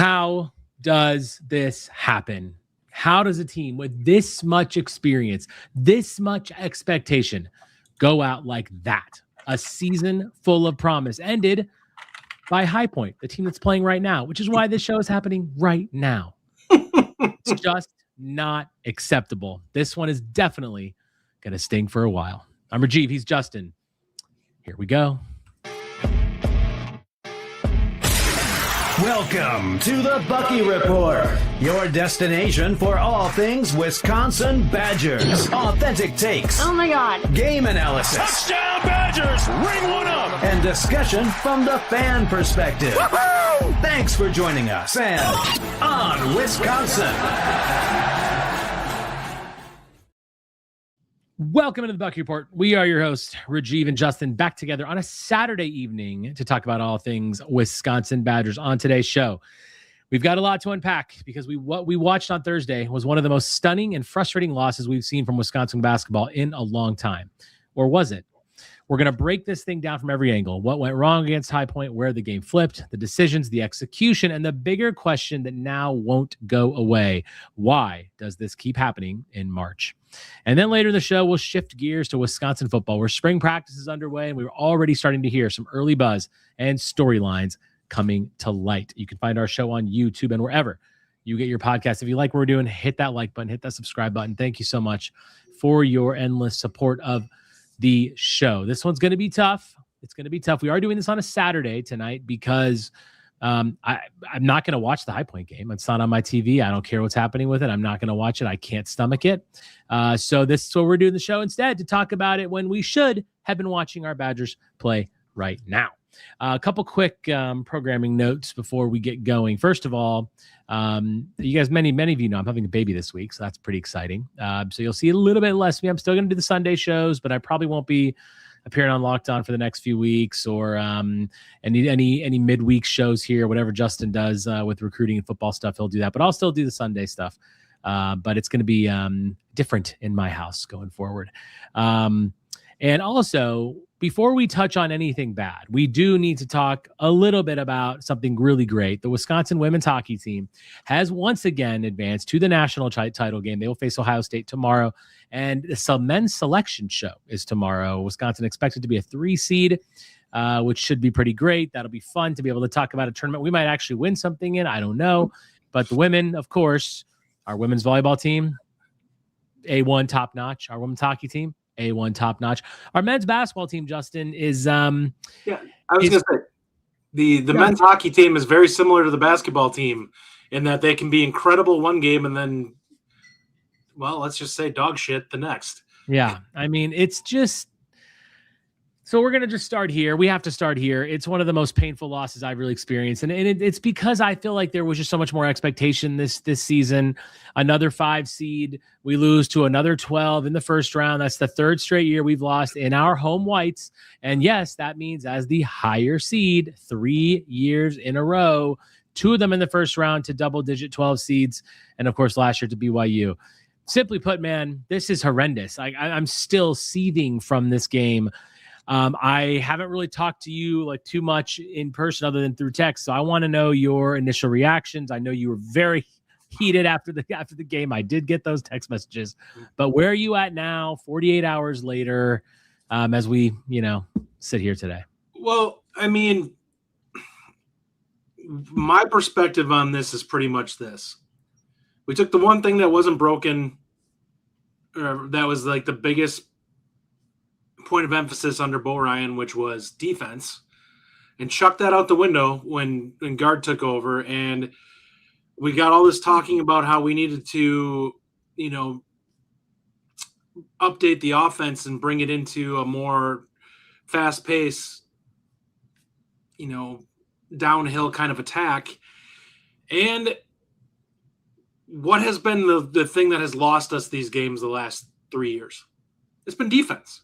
How does this happen? How does a team with this much experience, this much expectation go out like that? A season full of promise ended by High Point, the team that's playing right now, which is why this show is happening right now. It's just not acceptable. This one is definitely going to sting for a while. I'm Rajiv. He's Justin. Here we go. Welcome to the Bucky Report, your destination for all things Wisconsin Badgers. Authentic takes. Oh my God. Game analysis. Touchdown Badgers! Ring one up! And discussion from the fan perspective. Woo-hoo! Thanks for joining us and on Wisconsin. Welcome to the Bucky Report. We are your hosts, Rajiv and Justin, back together on a Saturday evening to talk about all things Wisconsin Badgers. On today's show, we've got a lot to unpack because what we watched on Thursday was one of the most stunning and frustrating losses we've seen from Wisconsin basketball in a long time. Or was it? We're going to break this thing down from every angle. What went wrong against High Point, where the game flipped, the decisions, the execution, and the bigger question that now won't go away. Why does this keep happening in March? And then later in the show, we'll shift gears to Wisconsin football, where spring practice is underway, and we're already starting to hear some early buzz and storylines coming to light. You can find our show on YouTube and wherever you get your podcast. If you like what we're doing, hit that like button, hit that subscribe button. Thank you so much for your endless support of the show. This one's going to be tough. It's going to be tough. We are doing this on a Saturday tonight because I'm not going to watch the High Point game. It's not on my TV. I don't care what's happening with it. I'm not going to watch it. I can't stomach it. So this is what we're doing the show instead, to talk about it when we should have been watching our Badgers play right now. A couple quick programming notes before we get going. First of all, you guys, many of you know I'm having a baby this week, so that's pretty exciting. So you'll see a little bit less of me. I'm still going to do the Sunday shows, but I probably won't be appearing on Locked On for the next few weeks, or any midweek shows here, whatever Justin does with recruiting and football stuff, he'll do that. But I'll still do the Sunday stuff. But it's going to be different in my house going forward. And also, before we touch on anything bad, we do need to talk a little bit about something really great. The Wisconsin women's hockey team has once again advanced to the national title game. They will face Ohio State tomorrow, and the men's selection show is tomorrow. Wisconsin expected to be a 3 seed, which should be pretty great. That'll be fun to be able to talk about a tournament we might actually win something in. I don't know. But the women, of course, our women's volleyball team, A1 top notch. Our women's hockey team, A1 top notch. Our men's basketball team, Justin, is I was going to say the men's hockey team is very similar to the basketball team in that they can be incredible one game and then, well, let's just say dog shit the next. Yeah, I mean, it's just, so we're going to just start here. We have to start here. It's one of the most painful losses I've really experienced. And it's because I feel like there was just so much more expectation this season. Another 5 seed. We lose to another 12 in the first round. That's the 3rd straight year we've lost in our home whites. And yes, that means as the higher seed, 3 years in a row, 2 of them in the first round to double-digit 12 seeds. And of course, last year to BYU. Simply put, man, this is horrendous. I'm still seething from this game. I haven't really talked to you like too much in person other than through text. So I want to know your initial reactions. I know you were very heated after the game. I did get those text messages, but where are you at now, 48 hours later, as we, sit here today? Well, I mean, my perspective on this is pretty much this. We took the one thing that wasn't broken, or that was like the biggest point of emphasis under Bo Ryan, which was defense, and chucked that out the window when guard took over. And we got all this talking about how we needed to, update the offense and bring it into a more fast pace, downhill kind of attack. And what has been the thing that has lost us these games the last 3 years? It's been defense.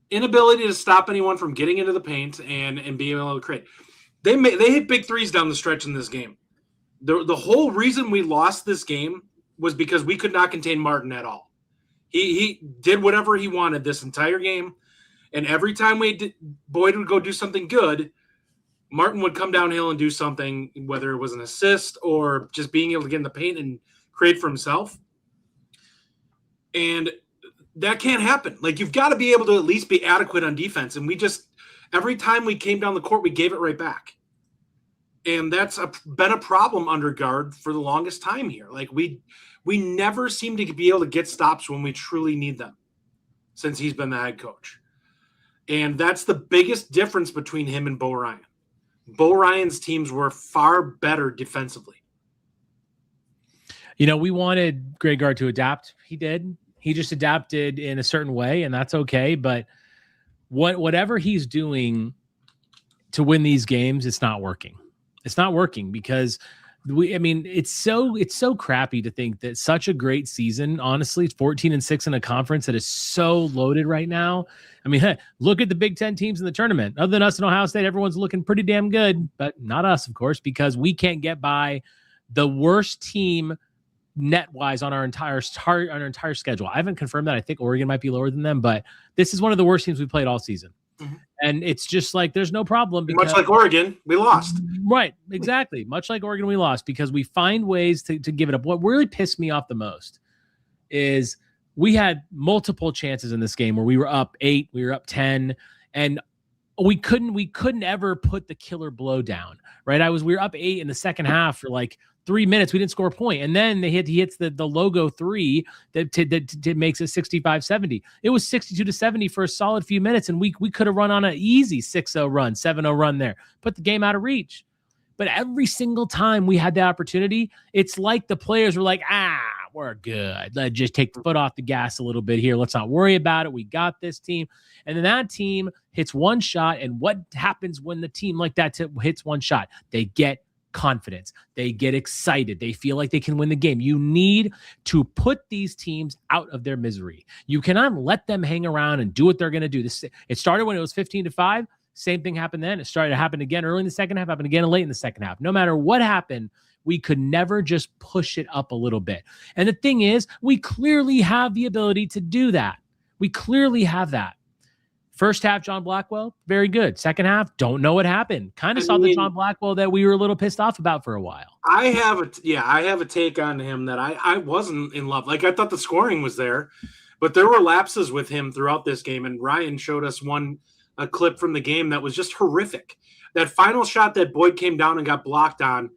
Inability to stop anyone from getting into the paint and being able to create. They hit big threes down the stretch in this game. The whole reason we lost this game was because we could not contain Martin at all. He did whatever he wanted this entire game, and every time Boyd would go do something good, Martin would come downhill and do something, whether it was an assist or just being able to get in the paint and create for himself. And that can't happen. Like, you've got to be able to at least be adequate on defense. And we just, every time we came down the court, we gave it right back. And that's been a problem under guard for the longest time here. Like, we never seem to be able to get stops when we truly need them since he's been the head coach. And that's the biggest difference between him and Bo Ryan. Bo Ryan's teams were far better defensively. You know, we wanted Greg Gard to adapt. He did. He just adapted in a certain way, and that's okay. But whatever he's doing to win these games, it's not working. It's not working because it's so crappy to think that such a great season, honestly, 14-6 in a conference that is so loaded right now. I mean, look at the Big Ten teams in the tournament. Other than us in Ohio State, everyone's looking pretty damn good, but not us, of course, because we can't get by the worst team net-wise on our entire schedule. I haven't confirmed that. I think Oregon might be lower than them, but this is one of the worst teams we played all season. Mm-hmm. And it's just like there's no problem. Because, much like Oregon, we lost. Right, exactly. Much like Oregon, we lost because we find ways to give it up. What really pissed me off the most is we had multiple chances in this game where we were up 8, we were up 10, and we couldn't ever put the killer blow down. Right, we were up 8 in the second half for like 3 minutes. We didn't score a point. And then he hits the logo 3 that makes it 65-70. It was 62-70 for a solid few minutes. And we could have run on an easy 6-0 run, 7-0 run there, put the game out of reach. But every single time we had the opportunity, it's like the players were like, we're good. Let's just take the foot off the gas a little bit here. Let's not worry about it. We got this team. And then that team hits one shot. And what happens when the team like that hits one shot? They get confidence. They get excited. They feel like they can win the game. You need to put these teams out of their misery. You cannot let them hang around and do what they're going to do. It started when it was 15-5. Same thing happened then. It started to happen again early in the second half, happened again late in the second half. No matter what happened, we could never just push it up a little bit. And the thing is, we clearly have the ability to do that. We clearly have that. First half, John Blackwell, very good. Second half, don't know what happened. Kind of saw the John Blackwell that we were a little pissed off about for a while. I have a take on him that I wasn't in love. Like, I thought the scoring was there, but there were lapses with him throughout this game. And Ryan showed us a clip from the game that was just horrific. That final shot that Boyd came down and got blocked on,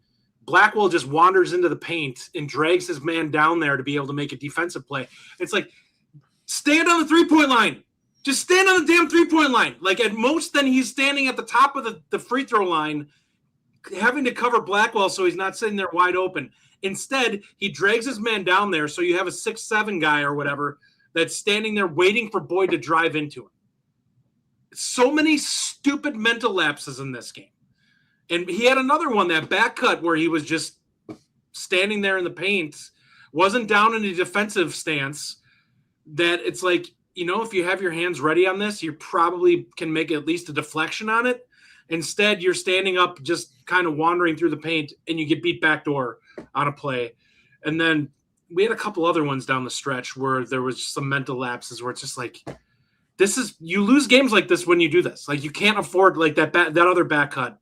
Blackwell just wanders into the paint and drags his man down there to be able to make a defensive play. It's like, stand on the three-point line. Just stand on the damn three-point line. Like, at most, then he's standing at the top of the free throw line, having to cover Blackwell so he's not sitting there wide open. Instead, he drags his man down there so you have a 6'7" guy or whatever that's standing there waiting for Boyd to drive into him. So many stupid mental lapses in this game. And he had another one, that back cut where he was just standing there in the paint, wasn't down in a defensive stance, that it's like, if you have your hands ready on this, you probably can make at least a deflection on it. Instead, you're standing up, just kind of wandering through the paint, and you get beat backdoor on a play. And then we had a couple other ones down the stretch where there was some mental lapses where it's just like, you lose games like this when you do this. Like, you can't afford like that other back cut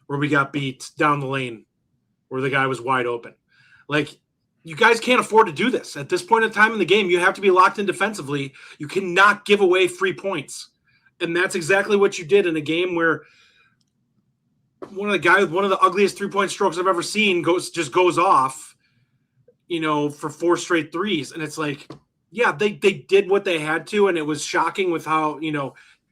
where we got beat down the lane where the guy was wide open. Like, you guys can't afford to do this. At this point in time in the game, you have to be locked in defensively. You cannot give away free points. And that's exactly what you did in a game where one of the ugliest three-point strokes I've ever seen goes off, for 4 straight threes. And it's like, yeah, they did what they had to, and it was shocking with how,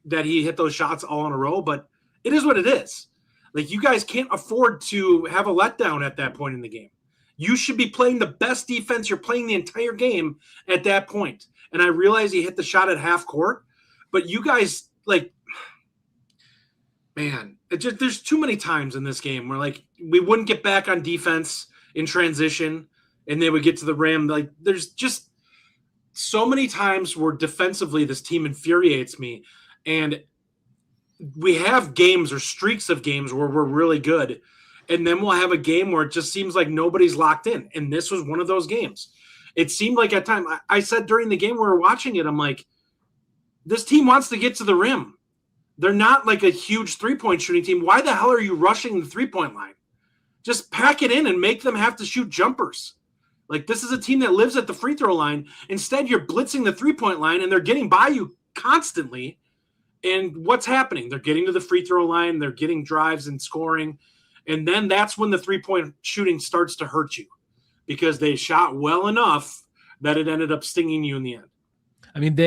that he hit those shots all in a row, but it is what it is. Like, you guys can't afford to have a letdown at that point in the game. You should be playing the best defense you're playing the entire game at that point. And I realize he hit the shot at half court, but you guys, like, man, there's too many times in this game where, like, we wouldn't get back on defense in transition and they would get to the rim. Like, there's just so many times where defensively this team infuriates me. And we have games or streaks of games where we're really good. And then we'll have a game where it just seems like nobody's locked in. And this was one of those games. It seemed like at times, I said during the game we were watching it, I'm like, this team wants to get to the rim. They're not like a huge three-point shooting team. Why the hell are you rushing the three-point line? Just pack it in and make them have to shoot jumpers. Like, this is a team that lives at the free throw line. Instead, you're blitzing the three-point line, and they're getting by you constantly. And what's happening? They're getting to the free throw line. They're getting drives and scoring. And then that's when the three-point shooting starts to hurt you because they shot well enough that it ended up stinging you in the end. I mean,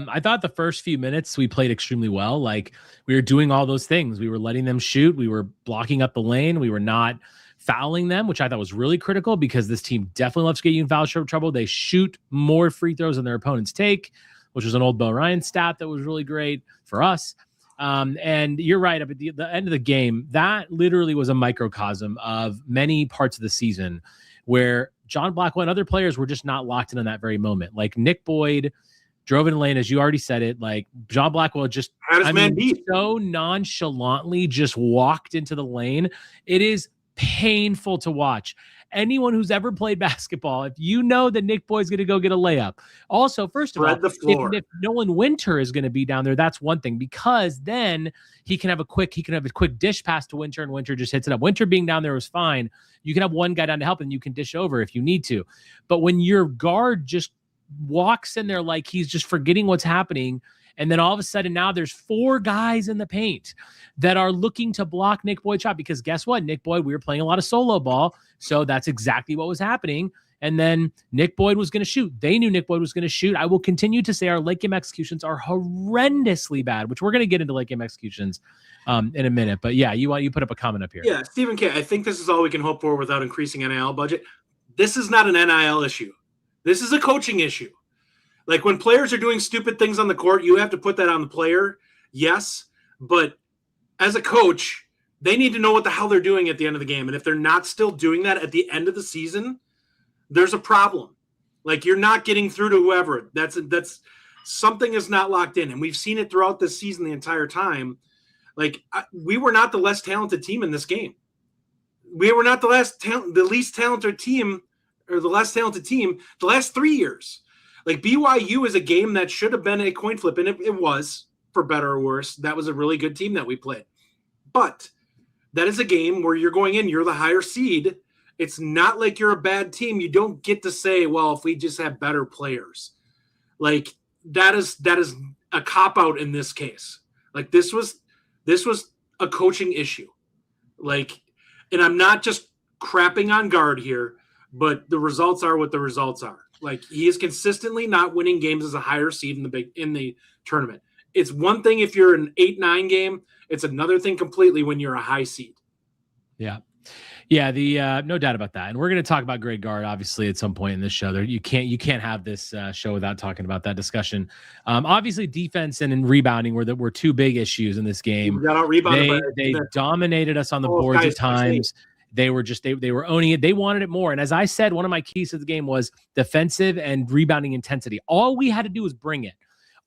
I thought the first few minutes we played extremely well. Like, we were doing all those things. We were letting them shoot. We were blocking up the lane. We were not fouling them, which I thought was really critical because this team definitely loves to get you in foul trouble. They shoot more free throws than their opponents take, which was an old Bo Ryan stat that was really great for us. And you're right. At the end of the game, that literally was a microcosm of many parts of the season where John Blackwell and other players were just not locked in on that very moment. Like Nick Boyd drove in lane, as you already said it. Like John Blackwell just, so nonchalantly just walked into the lane. It is painful to watch. Anyone who's ever played basketball, if you know that Nick Boyd's going to go get a layup. Also, first of all, if Nolan Winter is going to be down there, that's one thing, because then he can have a quick dish pass to Winter, and Winter just hits it up. Winter being down there was fine. You can have one guy down to help, and you can dish over if you need to. But when your guard just walks in there like he's just forgetting what's happening, and then all of a sudden now there's 4 guys in the paint that are looking to block Nick Boyd's shot, because guess what? Nick Boyd, we were playing a lot of solo ball, so that's exactly what was happening. And then Nick Boyd was going to shoot. They knew Nick Boyd was going to shoot. I will continue to say our late game executions are horrendously bad, which we're going to get into late game executions in a minute. But yeah, you put up a comment up here. Yeah, Stephen K., I think this is all we can hope for without increasing NIL budget. This is not an NIL issue. This is a coaching issue. Like, when players are doing stupid things on the court, you have to put that on the player, yes. But as a coach, they need to know what the hell they're doing at the end of the game. And if they're not still doing that at the end of the season, there's a problem. Like, you're not getting through to whoever. That's something is not locked in. And we've seen it throughout this season the entire time. Like, we were not the less talented team in this game. We were not the least talented team, or the less talented team the last 3 years. Like, BYU is a game that should have been a coin flip, and it was, for better or worse. That was a really good team that we played. But that is a game where you're going in, you're the higher seed. It's not like you're a bad team. You don't get to say, well, if we just have better players. Like, that is a cop-out in this case. Like, this was a coaching issue. Like, and I'm not just crapping on guard here, but the results are what the results are. Like, he is consistently not winning games as a higher seed in the tournament. It's one thing if you're an 8-9 game. It's another thing completely when you're a high seed. Yeah. Yeah, no doubt about that. And we're going to talk about Greg Gard, obviously, at some point in this show. You can't have this show without talking about that discussion. Obviously, defense and rebounding were 2 big issues in this game. We got out rebounded. They dominated us on the boards at times. They were owning it. They wanted it more. And as I said, one of my keys to the game was defensive and rebounding intensity. All we had to do was bring it.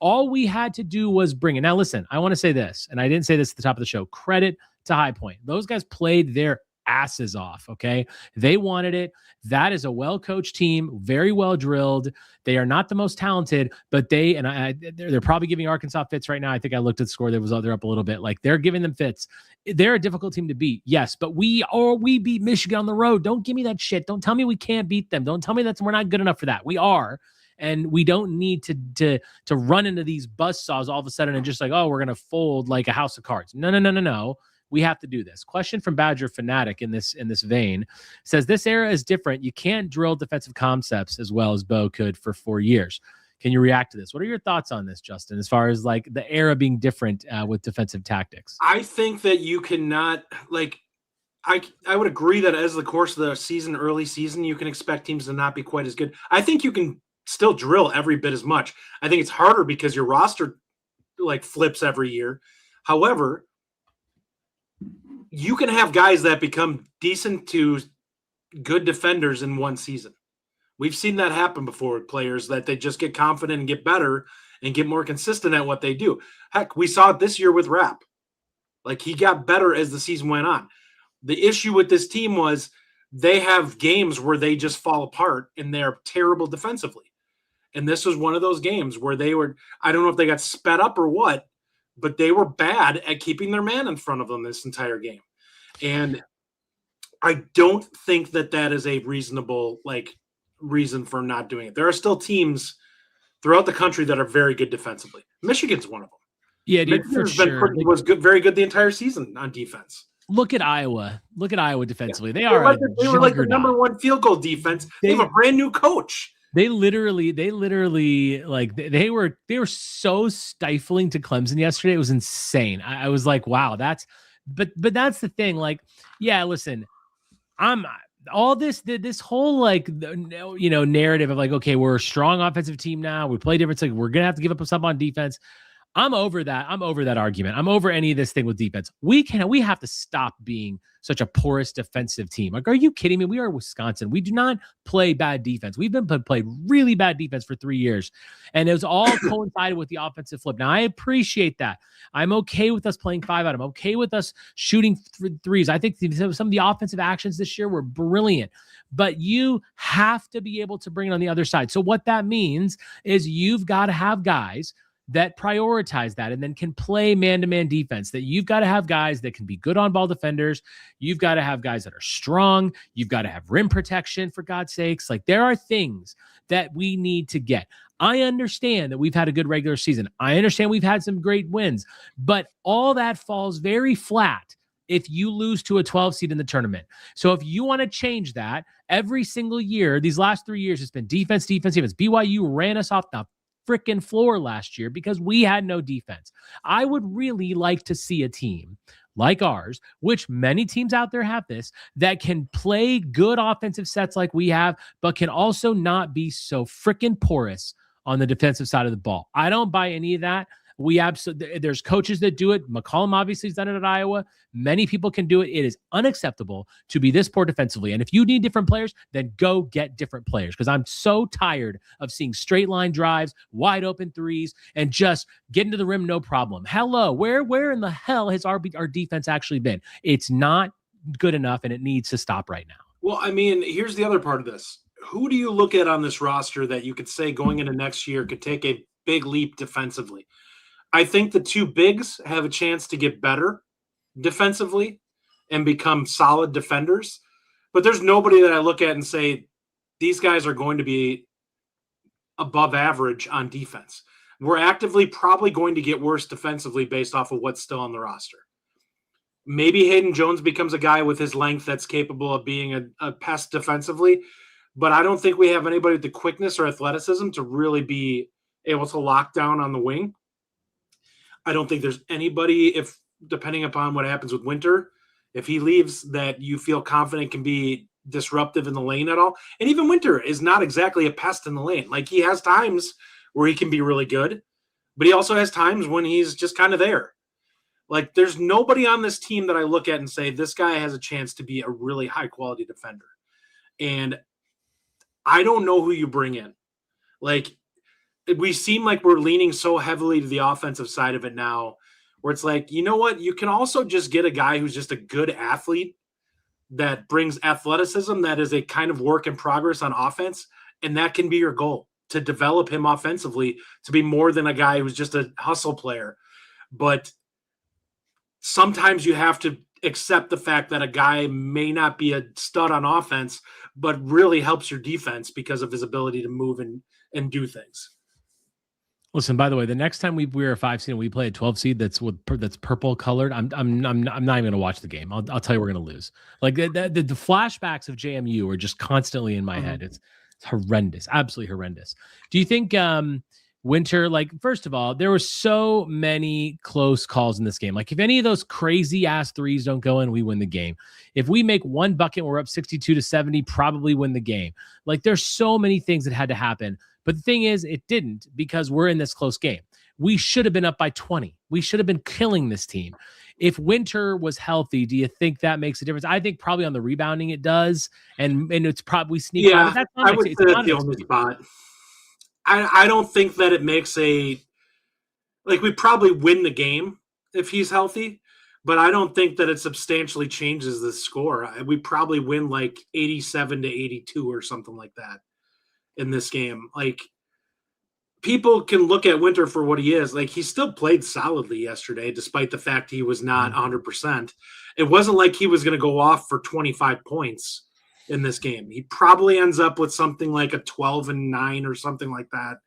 Now, listen, I want to say this, and I didn't say this at the top of the show. Credit to High Point. Those guys played their asses off, okay? They wanted it. That is a well-coached team, very well drilled. They are not the most talented, but they're probably giving Arkansas fits right now. I think I looked at the score. They're up a little bit. Like, they're giving them fits. They're a difficult team to beat, yes, but we beat Michigan on the road. Don't give me that shit. Don't tell me we can't beat them. Don't tell me that we're not good enough for that. We are, and we don't need to run into these buzzsaws all of a sudden and just like, oh, we're going to fold like a house of cards. No. We have to do this. Question from Badger Fanatic in this vein says, this era is different. You can't drill defensive concepts as well as Bo could for 4 years. Can you react to this? What are your thoughts on this, Justin, as far as like the era being different with defensive tactics? I think that you cannot, like, I would agree that as the course of the season, early season, you can expect teams to not be quite as good. I think you can still drill every bit as much. I think it's harder because your roster like flips every year. However, you can have guys that become decent to good defenders in one season. We've seen that happen before with players, that they just get confident and get better and get more consistent at what they do. Heck, we saw it this year with Rapp. Like, he got better as the season went on. The issue with this team was they have games where they just fall apart and they're terrible defensively. And this was one of those games where they were, I don't know if they got sped up or what, but they were bad at keeping their man in front of them this entire game. And I don't think that is a reasonable reason for not doing it. There are still teams throughout the country that are very good defensively. Michigan's one of them. Yeah, dude, for sure. Was good, very good the entire season on defense. Look at Iowa. Look at Iowa defensively. Yeah. They were like the number one field goal defense. They have a brand new coach. They literally like they were so stifling to Clemson yesterday. It was insane. I was like, wow, but that's the thing. Like, yeah, listen, I'm all this whole narrative of like, okay, we're a strong offensive team now. We play different. Like, we're gonna have to give up some on defense. I'm over that. I'm over that argument. I'm over any of this thing with defense. We have to stop being such a porous defensive team. Like, are you kidding me? We are Wisconsin. We do not play bad defense. We've been played really bad defense for 3 years, and it was all coincided with the offensive flip. Now, I appreciate that. I'm okay with us playing 5 out. I'm okay with us shooting threes. I think some of the offensive actions this year were brilliant, but you have to be able to bring it on the other side. So what that means is you've got to have guys that prioritize that and then can play man-to-man defense, that you've got to have guys that can be good on-ball defenders. You've got to have guys that are strong. You've got to have rim protection, for God's sakes. Like, there are things that we need to get. I understand that we've had a good regular season. I understand we've had some great wins, but all that falls very flat if you lose to a 12 seed in the tournament. So if you want to change that, every single year, these last 3 years, it's been defense, defense, defense. BYU ran us off the freaking floor last year because we had no defense. I would really like to see a team like ours, which many teams out there have this, that can play good offensive sets like we have, but can also not be so freaking porous on the defensive side of the ball. I don't buy any of that. There's coaches that do it. McCollum obviously has done it at Iowa. Many people can do it. It is unacceptable to be this poor defensively. And if you need different players, then go get different players, because I'm so tired of seeing straight line drives, wide open threes, and just getting to the rim no problem. Hello, where in the hell has our defense actually been? It's not good enough, and it needs to stop right now. Well, I mean, here's the other part of this. Who do you look at on this roster that you could say going into next year could take a big leap defensively? I think the two bigs have a chance to get better defensively and become solid defenders. But there's nobody that I look at and say, these guys are going to be above average on defense. We're actively probably going to get worse defensively based off of what's still on the roster. Maybe Hayden Jones becomes a guy with his length that's capable of being a pest defensively, but I don't think we have anybody with the quickness or athleticism to really be able to lock down on the wing. I don't think there's anybody, if depending upon what happens with Winter, if he leaves, that you feel confident can be disruptive in the lane at all. And even Winter is not exactly a pest in the lane. Like, he has times where he can be really good, but he also has times when he's just kind of there. Like, there's nobody on this team that I look at and say, this guy has a chance to be a really high quality defender. And I don't know who you bring in. Like, we seem like we're leaning so heavily to the offensive side of it now, where it's like, you know what? You can also just get a guy who's just a good athlete that brings athleticism that is a kind of work in progress on offense, and that can be your goal, to develop him offensively to be more than a guy who's just a hustle player. But sometimes you have to accept the fact that a guy may not be a stud on offense, but really helps your defense because of his ability to move and do things. Listen, by the way, the next time we're a 5 seed and we play a 12 seed that's purple colored, I'm not even going to watch the game. I'll tell you we're going to lose. Like, the flashbacks of JMU are just constantly in my head. It's horrendous, absolutely horrendous. Do you think Winter, like, first of all, there were so many close calls in this game. Like, if any of those crazy ass threes don't go in, we win the game. If we make one bucket, we're up 62-70, probably win the game. Like, there's so many things that had to happen. But the thing is, it didn't, because we're in this close game. We should have been up by 20. We should have been killing this team. If Winter was healthy, do you think that makes a difference? I think probably on the rebounding it does, and it's probably sneaky. Yeah, I would say that's the only spot. I don't think that it makes we probably win the game if he's healthy, but I don't think that it substantially changes the score. We probably win like 87-82 or something like that in this game. Like, people can look at Winter for what he is. Like, he still played solidly yesterday, despite the fact he was not 100%. It wasn't like he was going to go off for 25 points in this game. He probably ends up with something like a 12-9 or something like that.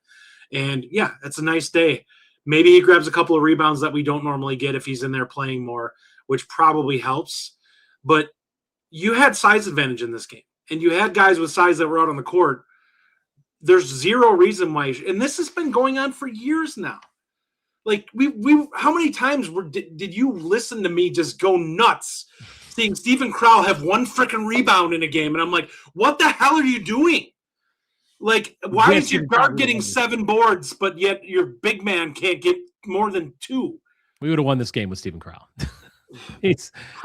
And yeah, it's a nice day. Maybe he grabs a couple of rebounds that we don't normally get if he's in there playing more, which probably helps. But you had size advantage in this game, and you had guys with size that were out on the court. There's zero reason why, and this has been going on for years now. Like, we how many times did you listen to me just go nuts seeing Stephen Crowl have one freaking rebound in a game? And I'm like, what the hell are you doing? Like, why is your guard getting 7 boards, but yet your big man can't get more than 2? We would have won this game with Stephen Crowl.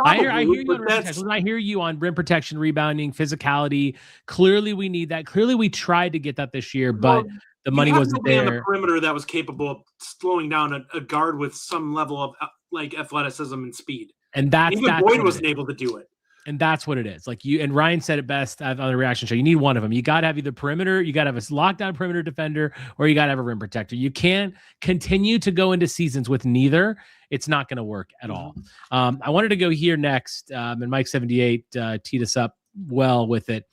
I hear you on rim protection, rebounding, physicality. Clearly, we need that. Clearly, we tried to get that this year, but the money wasn't there. On the perimeter that was capable of slowing down a guard with some level of like athleticism and speed. And that's Boyd wasn't able to do it. And that's what it is. Like you and Ryan said it best on the reaction show. You need one of them. You got to have either perimeter, you got to have a lockdown perimeter defender, or you got to have a rim protector. You can't continue to go into seasons with neither. It's not going to work at all. I wanted to go here next. And Mike 78 teed us up well with it.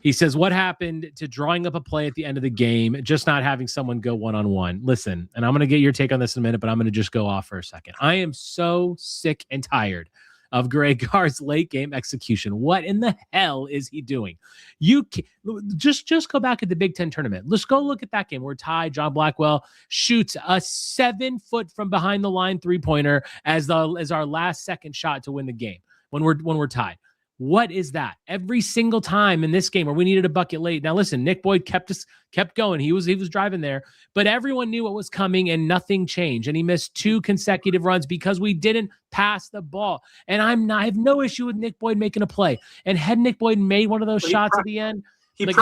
He says, what happened to drawing up a play at the end of the game, just not having someone go one-on-one? Listen, and I'm going to get your take on this in a minute, but I'm going to just go off for a second. I am so sick and tired of Greg Gard's late game execution. What in the hell is he doing? You just go back at the Big Ten tournament. Let's go look at that game where John Blackwell shoots a 7-foot from behind the line 3-pointer as our last second shot to win the game when we're tied. What is that? Every single time in this game where we needed a bucket late. Now listen, Nick Boyd kept going. He was driving there, but everyone knew what was coming and nothing changed. And he missed 2 consecutive runs because we didn't pass the ball. And I have no issue with Nick Boyd making a play. And had Nick Boyd made one of those shots at the end, if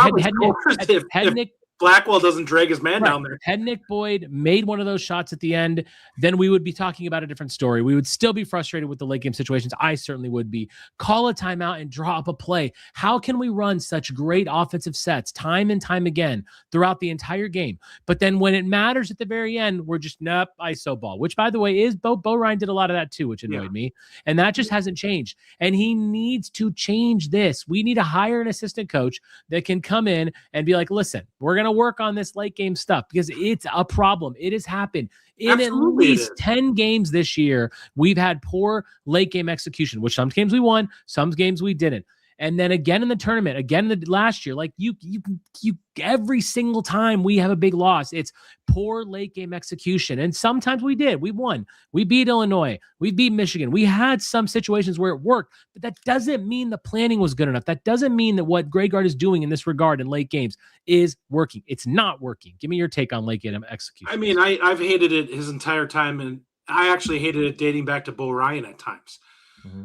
Blackwell doesn't drag his man down there. Had Nick Boyd made one of those shots at the end, then we would be talking about a different story. We would still be frustrated with the late game situations. I certainly would be. Call a timeout and draw up a play. How can we run such great offensive sets time and time again throughout the entire game? But then when it matters at the very end, we're just, nope, ISO ball, which by the way is Bo Ryan did a lot of that too, which annoyed me. And that just hasn't changed. And he needs to change this. We need to hire an assistant coach that can come in and be like, listen, we're going to work on this late game stuff because it's a problem. It has happened in Absolutely at least 10 games this year. We've had poor late game execution, which some games we won, some games we didn't. And then again in the tournament, again in the last year, like you every single time we have a big loss, it's poor late game execution. And sometimes we won. We beat Illinois. We beat Michigan. We had some situations where it worked, but that doesn't mean the planning was good enough. That doesn't mean that what Greg Gard is doing in this regard in late games is working. It's not working. Give me your take on late game execution. I mean, I've hated it his entire time, and I actually hated it dating back to Bo Ryan at times. Mm-hmm.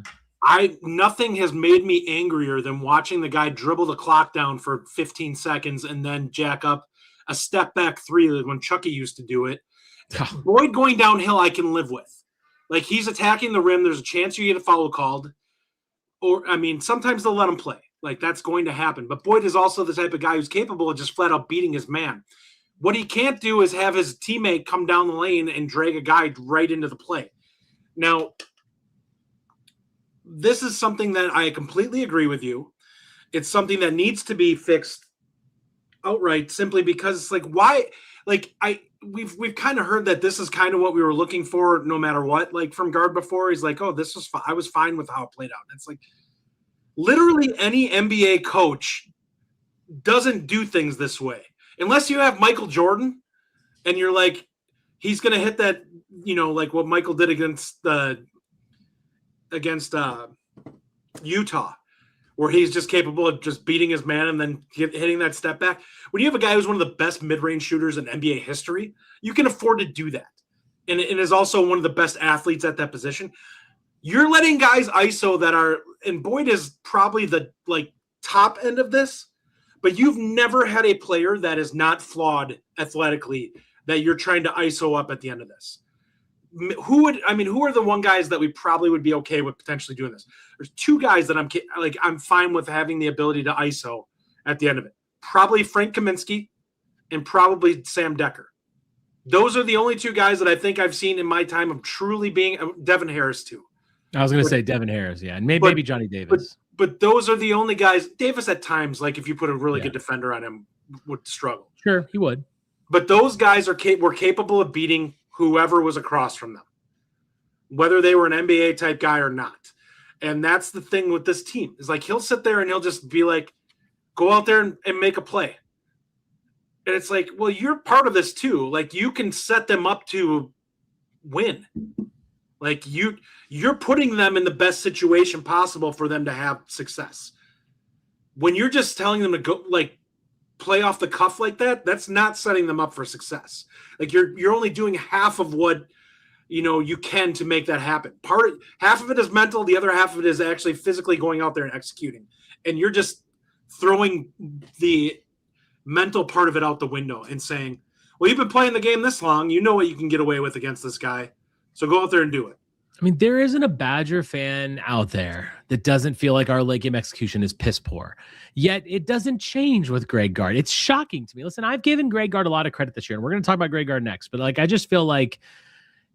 Nothing has made me angrier than watching the guy dribble the clock down for 15 seconds and then jack up a step back 3 like when Chucky used to do it. Boyd going downhill, I can live with. Like, he's attacking the rim. There's a chance you get a foul called. Or, I mean, sometimes they'll let him play. Like, that's going to happen. But Boyd is also the type of guy who's capable of just flat out beating his man. What he can't do is have his teammate come down the lane and drag a guy right into the play. Now, this is something that I completely agree with you. It's something that needs to be fixed outright simply because, like, why? Like, we've kind of heard that this is kind of what we were looking for no matter what. Like, from Gard before, he's like, oh, this was I was fine with how it played out. And it's like, literally any NBA coach doesn't do things this way. Unless you have Michael Jordan and you're like, he's going to hit that, like what Michael did against Utah, where he's just capable of just beating his man and then hitting that step back. When you have a guy who's one of the best mid-range shooters in NBA history, you can afford to do that. And is also one of the best athletes at that position. You're letting guys ISO that are, and Boyd is probably the top end of this, but you've never had a player that is not flawed athletically that you're trying to ISO up at the end of this. Who are the one guys that we probably would be okay with potentially doing this? There's 2 guys that I'm fine with having the ability to ISO at the end of it. Probably Frank Kaminsky and probably Sam Decker. Those are the only two guys that I think I've seen in my time of truly being Devin Harris too. I was going to say Devin Harris, yeah, and maybe Johnny Davis. But those are the only guys. Davis at times, like if you put a really good defender on him, would struggle. Sure, he would. But those guys were capable of beating whoever was across from them, whether they were an NBA type guy or not. And that's the thing with this team is like he'll sit there and he'll just be like, go out there and make a play. And it's like, well, you're part of this too. Like you can set them up to win. Like you're putting them in the best situation possible for them to have success. When you're just telling them to go like play off the cuff like that, that's not setting them up for success. Like you're only doing half of what you can to make that happen. Half of it is mental, the other half of it is actually physically going out there and executing. And you're just throwing the mental part of it out the window and saying, well, you've been playing the game this long, you know what you can get away with against this guy. So go out there and do it. I mean, there isn't a Badger fan out there that doesn't feel like our late game execution is piss poor. Yet it doesn't change with Greg Gard. It's shocking to me. Listen, I've given Greg Gard a lot of credit this year, and we're going to talk about Greg Gard next. But I just feel like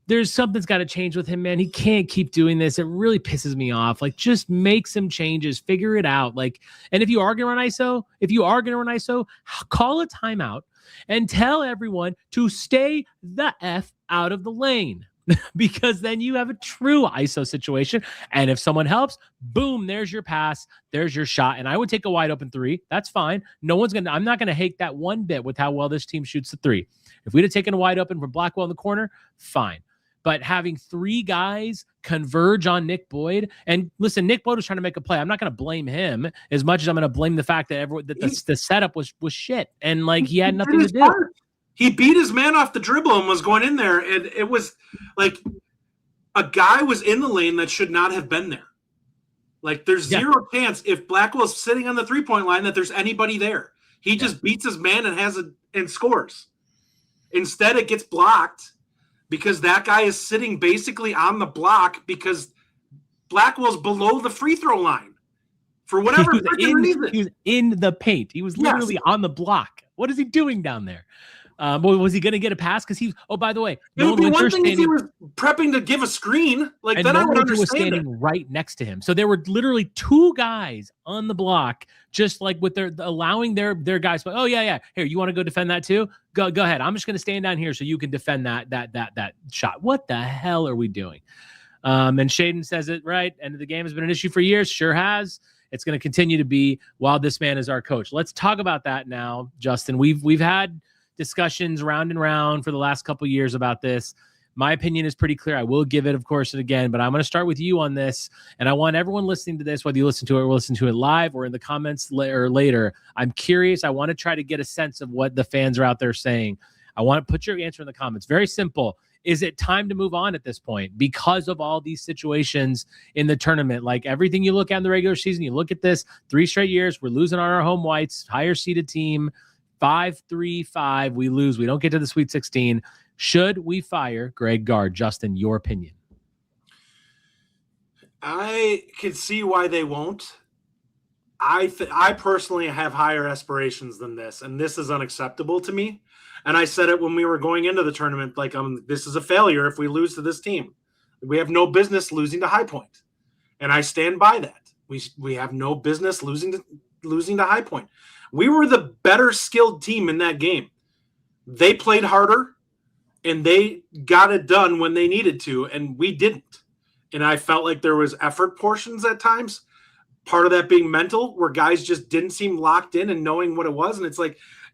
there's something's got to change with him, man. He can't keep doing this. It really pisses me off. Just make some changes, figure it out. And if you are going to run ISO, call a timeout and tell everyone to stay the F out of the lane. Because then you have a true ISO situation. And if someone helps, boom, there's your pass, there's your shot. And I would take a wide open three. That's fine. I'm not going to hate that one bit with how well this team shoots the three. If we'd have taken a wide open from Blackwell in the corner, fine. But having three guys converge on Nick Boyd, and listen, Nick Boyd was trying to make a play. I'm not going to blame him as much as I'm going to blame the fact that the setup was shit. And he had nothing to do. He beat his man off the dribble and was going in there. And it was like a guy was in the lane that should not have been there. There's zero chance if Blackwell's sitting on the 3-point line that there's anybody there. He just beats his man and scores. Instead, it gets blocked because that guy is sitting basically on the block because Blackwell's below the free throw line for whatever reason. He was in the paint. He was literally on the block. What is he doing down there? Was he going to get a pass? Because by the way, it would be one thing if he was prepping to give a screen. Then I would understand. Was standing right next to him, so there were literally two guys on the block, just with allowing their guys. Oh yeah. Here, you want to go defend that too? Go ahead. I'm just going to stand down here so you can defend that shot. What the hell are we doing? And Shaden says it right. End of the game has been an issue for years. Sure has. It's going to continue to be while this man is our coach. Let's talk about that now, Justin. We've had discussions round and round for the last couple of years about this. My opinion is pretty clear. I will give it, of course, again, but I'm going to start with you on this. And I want everyone listening to this, whether you listen to it or listen to it live or in the comments or later, I'm curious. I want to try to get a sense of what the fans are out there saying. I want to put your answer in the comments. Very simple. Is it time to move on at this point because of all these situations in the tournament? Everything you look at in the regular season, you look at this 3 straight years, we're losing on our home whites, higher seeded team. 5-3-5, we lose. We don't get to the Sweet 16. Should we fire Greg Gard? Justin, your opinion. I can see why they won't. I personally have higher aspirations than this, and this is unacceptable to me. And I said it when we were going into the tournament, this is a failure if we lose to this team. We have no business losing to High Point. And I stand by that. We have no business losing to High Point. We were the better skilled team in that game. They played harder, and they got it done when they needed to, and we didn't. And I felt like there was effort portions at times, part of that being mental, where guys just didn't seem locked in and knowing what it was. And it's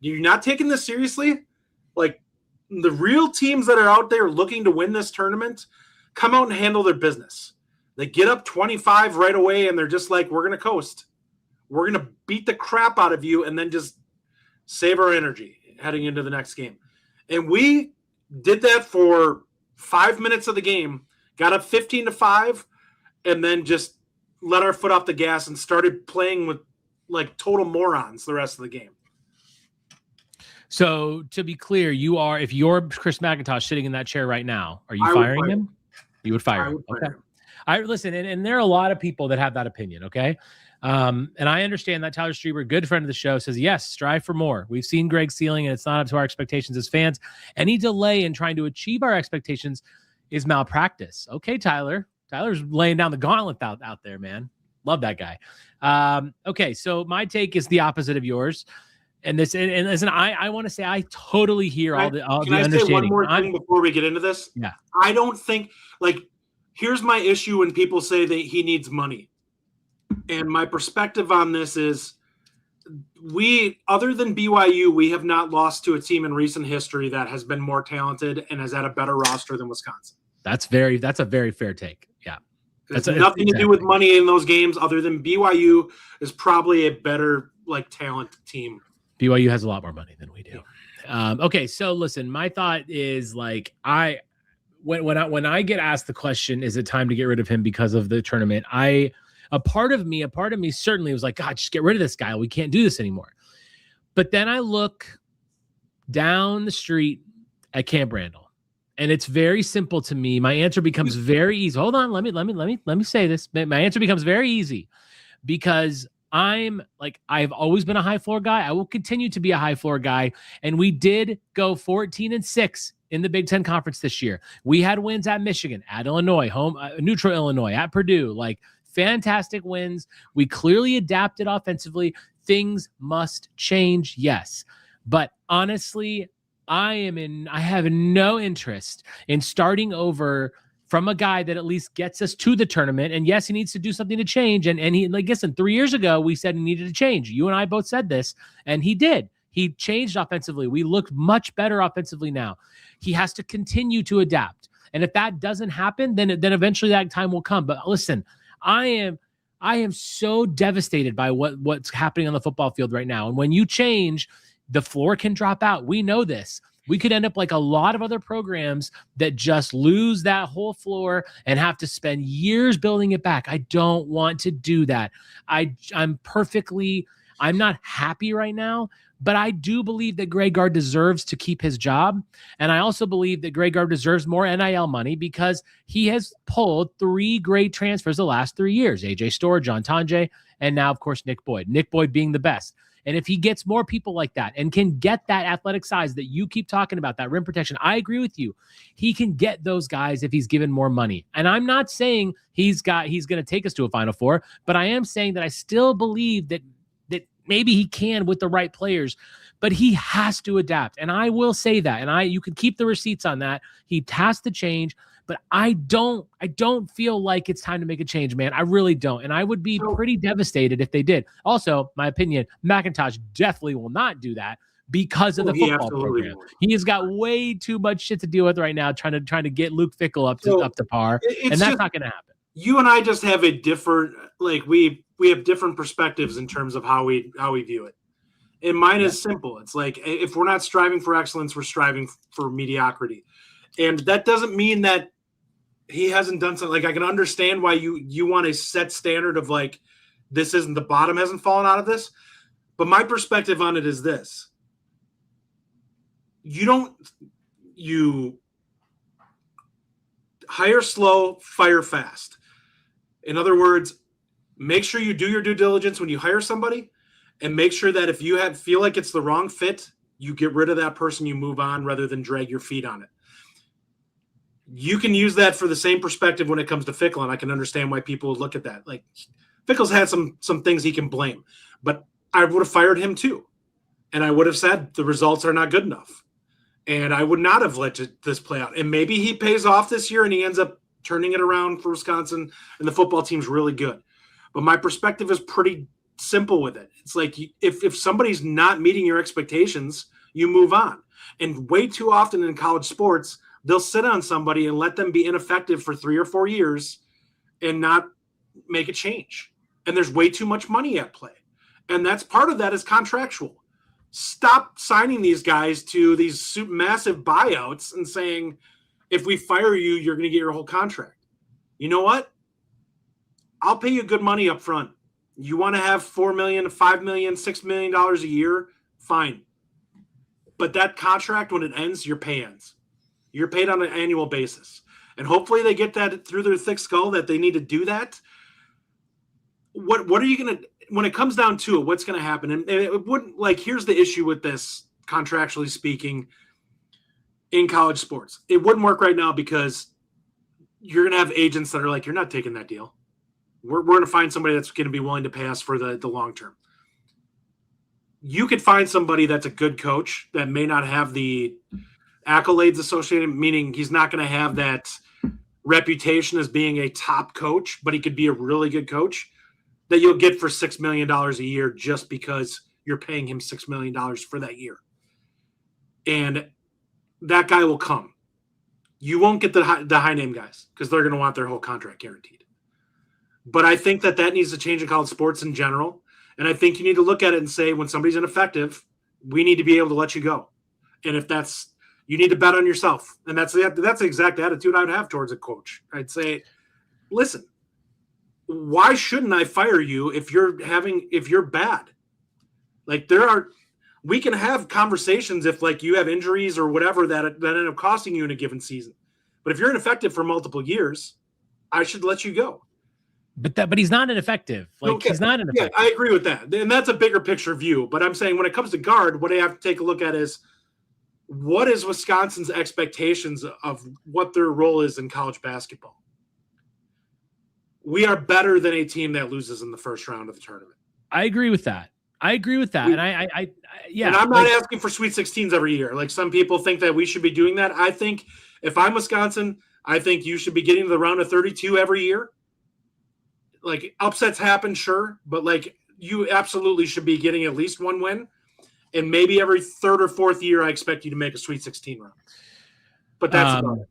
you're not taking this seriously? The real teams that are out there looking to win this tournament come out and handle their business. They get up 25 right away, and they're just we're going to coast. We're going to beat the crap out of you and then just save our energy heading into the next game. And we did that for 5 minutes of the game, got up 15-5, and then just let our foot off the gas and started playing with total morons the rest of the game. So to be clear, if you're Chris McIntosh sitting in that chair right now, are you firing him? You would fire him. Okay. Listen, and there are a lot of people that have that opinion. Okay. And I understand that Tyler Strieber, good friend of the show, says, yes, strive for more. We've seen Greg's ceiling and it's not up to our expectations as fans. Any delay in trying to achieve our expectations is malpractice. Okay, Tyler. Tyler's laying down the gauntlet out there, man. Love that guy. Okay, so my take is the opposite of yours. And listen, I want to say I totally hear all the understanding. Can I say one more thing before we get into this? Yeah. I don't think, here's my issue when people say that he needs money. And my perspective on this is other than BYU, we have not lost to a team in recent history that has been more talented and has had a better roster than Wisconsin. That's a very fair take. Yeah. It's nothing to do with money in those games other than BYU is probably a better talent team. BYU has a lot more money than we do. Okay, so listen, my thought is when I get asked the question, is it time to get rid of him because of the tournament? A part of me certainly was like, God, just get rid of this guy. We can't do this anymore. But then I look down the street at Camp Randall, and it's very simple to me. My answer becomes very easy. Hold on, let me say this. My answer becomes very easy because I've always been a high floor guy. I will continue to be a high floor guy. And we did go 14-6 in the Big Ten Conference this year. We had wins at Michigan, at Illinois, neutral Illinois, at Purdue, fantastic wins. We clearly adapted offensively. Things must change, yes. But honestly, I have no interest in starting over from a guy that at least gets us to the tournament. And yes, he needs to do something to change. And he, listen, 3 years ago, we said he needed to change. You and I both said this, and he did. He changed offensively. We look much better offensively now. He has to continue to adapt. And if that doesn't happen, then eventually that time will come. But listen, I am so devastated by what's happening on the football field right now. And when you change, the floor can drop out. We know this. We could end up like a lot of other programs that just lose that whole floor and have to spend years building it back. I don't want to do that. I'm not happy right now, but I do believe that Greg Gard deserves to keep his job. And I also believe that Greg Gard deserves more NIL money because he has pulled 3 great transfers the last 3 years. AJ Storr, John Tonje, and now, of course, Nick Boyd. Nick Boyd being the best. And if he gets more people like that and can get that athletic size that you keep talking about, that rim protection, I agree with you. He can get those guys if he's given more money. And I'm not saying he's going to take us to a Final Four, but I am saying that I still believe that maybe he can with the right players, but he has to adapt. And I will say that. And you can keep the receipts on that. He has to change, but I don't feel like it's time to make a change, man. I really don't. And I would be pretty devastated if they did. Also, my opinion, McIntosh definitely will not do that because of the football program. He has got way too much shit to deal with right now, trying to get Luke Fickell up to par. And that's not going to happen. You and I just have a different, we have different perspectives in terms of how we view it. And mine is simple. It's like, if we're not striving for excellence, we're striving for mediocrity. And that doesn't mean that he hasn't done something. I can understand why you want a set standard of this isn't the bottom, hasn't fallen out of this. But my perspective on it is this. You hire slow, fire fast. In other words, make sure you do your due diligence when you hire somebody, and make sure that if you feel like it's the wrong fit, you get rid of that person, you move on rather than drag your feet on it. You can use that for the same perspective when it comes to Fickell, and I can understand why people would look at that. Fickell's had some things he can blame, but I would have fired him too. And I would have said the results are not good enough. And I would not have let this play out. And maybe he pays off this year and he ends up turning it around for Wisconsin and the football team's really good. But my perspective is pretty simple with it. It's like if somebody's not meeting your expectations, you move on. And way too often in college sports, they'll sit on somebody and let them be ineffective for 3 or 4 years and not make a change. And there's way too much money at play. And that's part of that is contractual. Stop signing these guys to these massive buyouts and saying, if we fire you, you're going to get your whole contract. You know what? I'll pay you good money up front. You want to have $4 million, $5 million, $6 million a year? Fine. But that contract, when it ends, your pay ends. You're paid on an annual basis. And hopefully they get that through their thick skull that they need to do that. what are you going to, when it comes down to it, what's going to happen? And it wouldn't, like, here's the issue with this, contractually speaking, in college sports. It wouldn't work right now because you're going to have agents that are like, you're not taking that deal. We're going to find somebody that's going to be willing to pay us for the long term. You could find somebody that's a good coach that may not have the accolades associated, meaning he's not going to have that reputation as being a top coach, but he could be a really good coach that you'll get for $6 million a year just because you're paying him $6 million for that year. And that guy will come. You won't get the high name guys because they're going to want their whole contract guaranteed. But I think that needs to change in college sports in general. And I think you need to look at it and say, when somebody's ineffective, we need to be able to let you go. And if that's, you need to bet on yourself. And that's the exact attitude I would have towards a coach. I'd say, listen, why shouldn't I fire you if you're bad? Like, we can have conversations if, like, you have injuries or whatever that end up costing you in a given season. But if you're ineffective for multiple years, I should let you go. But he's not ineffective. Like, okay. He's not ineffective. Yeah, I agree with that. And that's a bigger picture view. But I'm saying when it comes to guard, what I have to take a look at is, what is Wisconsin's expectations of what their role is in college basketball? We are better than a team that loses in the first round of the tournament. I agree with that. And I yeah. And I'm not asking for Sweet 16s every year. Like, some people think that we should be doing that. I think if I'm Wisconsin, I think you should be getting to the round of 32 every year. Like, upsets happen, sure, but, like, you absolutely should be getting at least one win. And maybe every third or fourth year, I expect you to make a Sweet 16 run. But that's about it.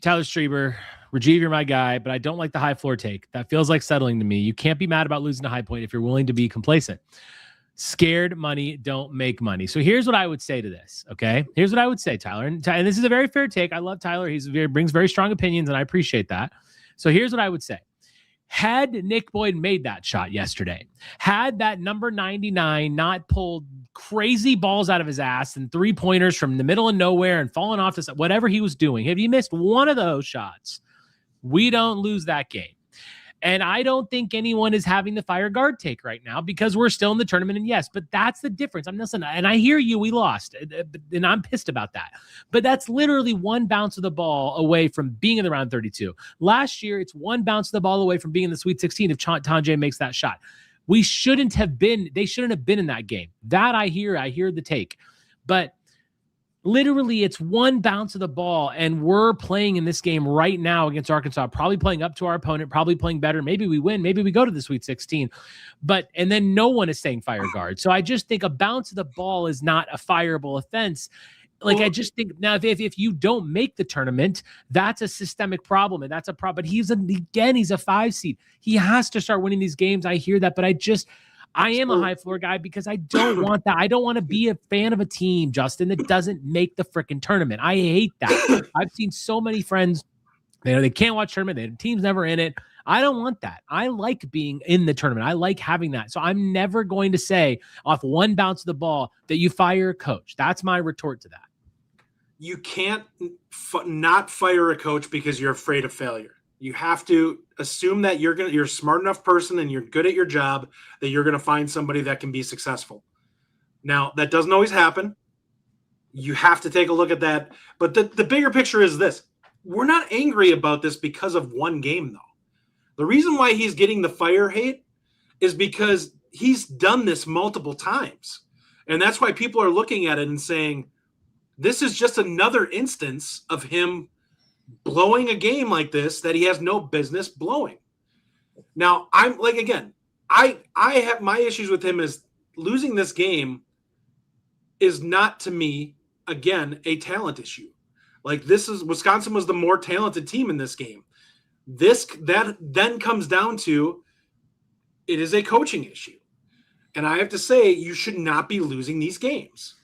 Tyler Strieber, Rajiv, you're my guy, but I don't like the high floor take. That feels like settling to me. You can't be mad about losing to High Point if you're willing to be complacent. Scared money don't make money. So here's what I would say to this, okay? Here's what I would say, Tyler. And this is a very fair take. I love Tyler. He brings very strong opinions, and I appreciate that. So here's what I would say. Had Nick Boyd made that shot yesterday, had that number 99 not pulled crazy balls out of his ass and three-pointers from the middle of nowhere and fallen off to whatever he was doing, if he missed one of those shots, we don't lose that game. And I don't think anyone is having the fire guard take right now because we're still in the tournament. And yes, but that's the difference. And I hear you, we lost, and I'm pissed about that. But that's literally one bounce of the ball away from being in the round 32. Last year, it's one bounce of the ball away from being in the Sweet 16 if Tanjay makes that shot. They shouldn't have been in that game. That I hear the take. But literally, it's one bounce of the ball, and we're playing in this game right now against Arkansas, probably playing up to our opponent, probably playing better. Maybe we win. Maybe we go to the Sweet 16. And then no one is saying fire guard. So I just think a bounce of the ball is not a fireable offense. Like, I just think now if you don't make the tournament, that's a systemic problem, and that's a problem. But he's a 5 seed. He has to start winning these games. I hear that, but I am a high floor guy because I don't want that. I don't want to be a fan of a team, Justin, that doesn't make the freaking tournament. I hate that. I've seen so many friends, they can't watch tournament. Their team's never in it. I don't want that. I like being in the tournament. I like having that. So I'm never going to say off one bounce of the ball that you fire a coach. That's my retort to that. You can't not fire a coach because you're afraid of failure. You have to assume that you're a smart enough person and you're good at your job that you're going to find somebody that can be successful. Now, that doesn't always happen. You have to take a look at that. But the bigger picture is this. We're not angry about this because of one game, though. The reason why he's getting the fire hate is because he's done this multiple times. And that's why people are looking at it and saying, this is just another instance of him blowing a game like this that he has no business blowing. Now, I'm like, again, I have my issues with him is losing this game is not, to me, again, a talent issue. Like, Wisconsin was the more talented team in this game. That then comes down to it is a coaching issue. And I have to say, you should not be losing these games.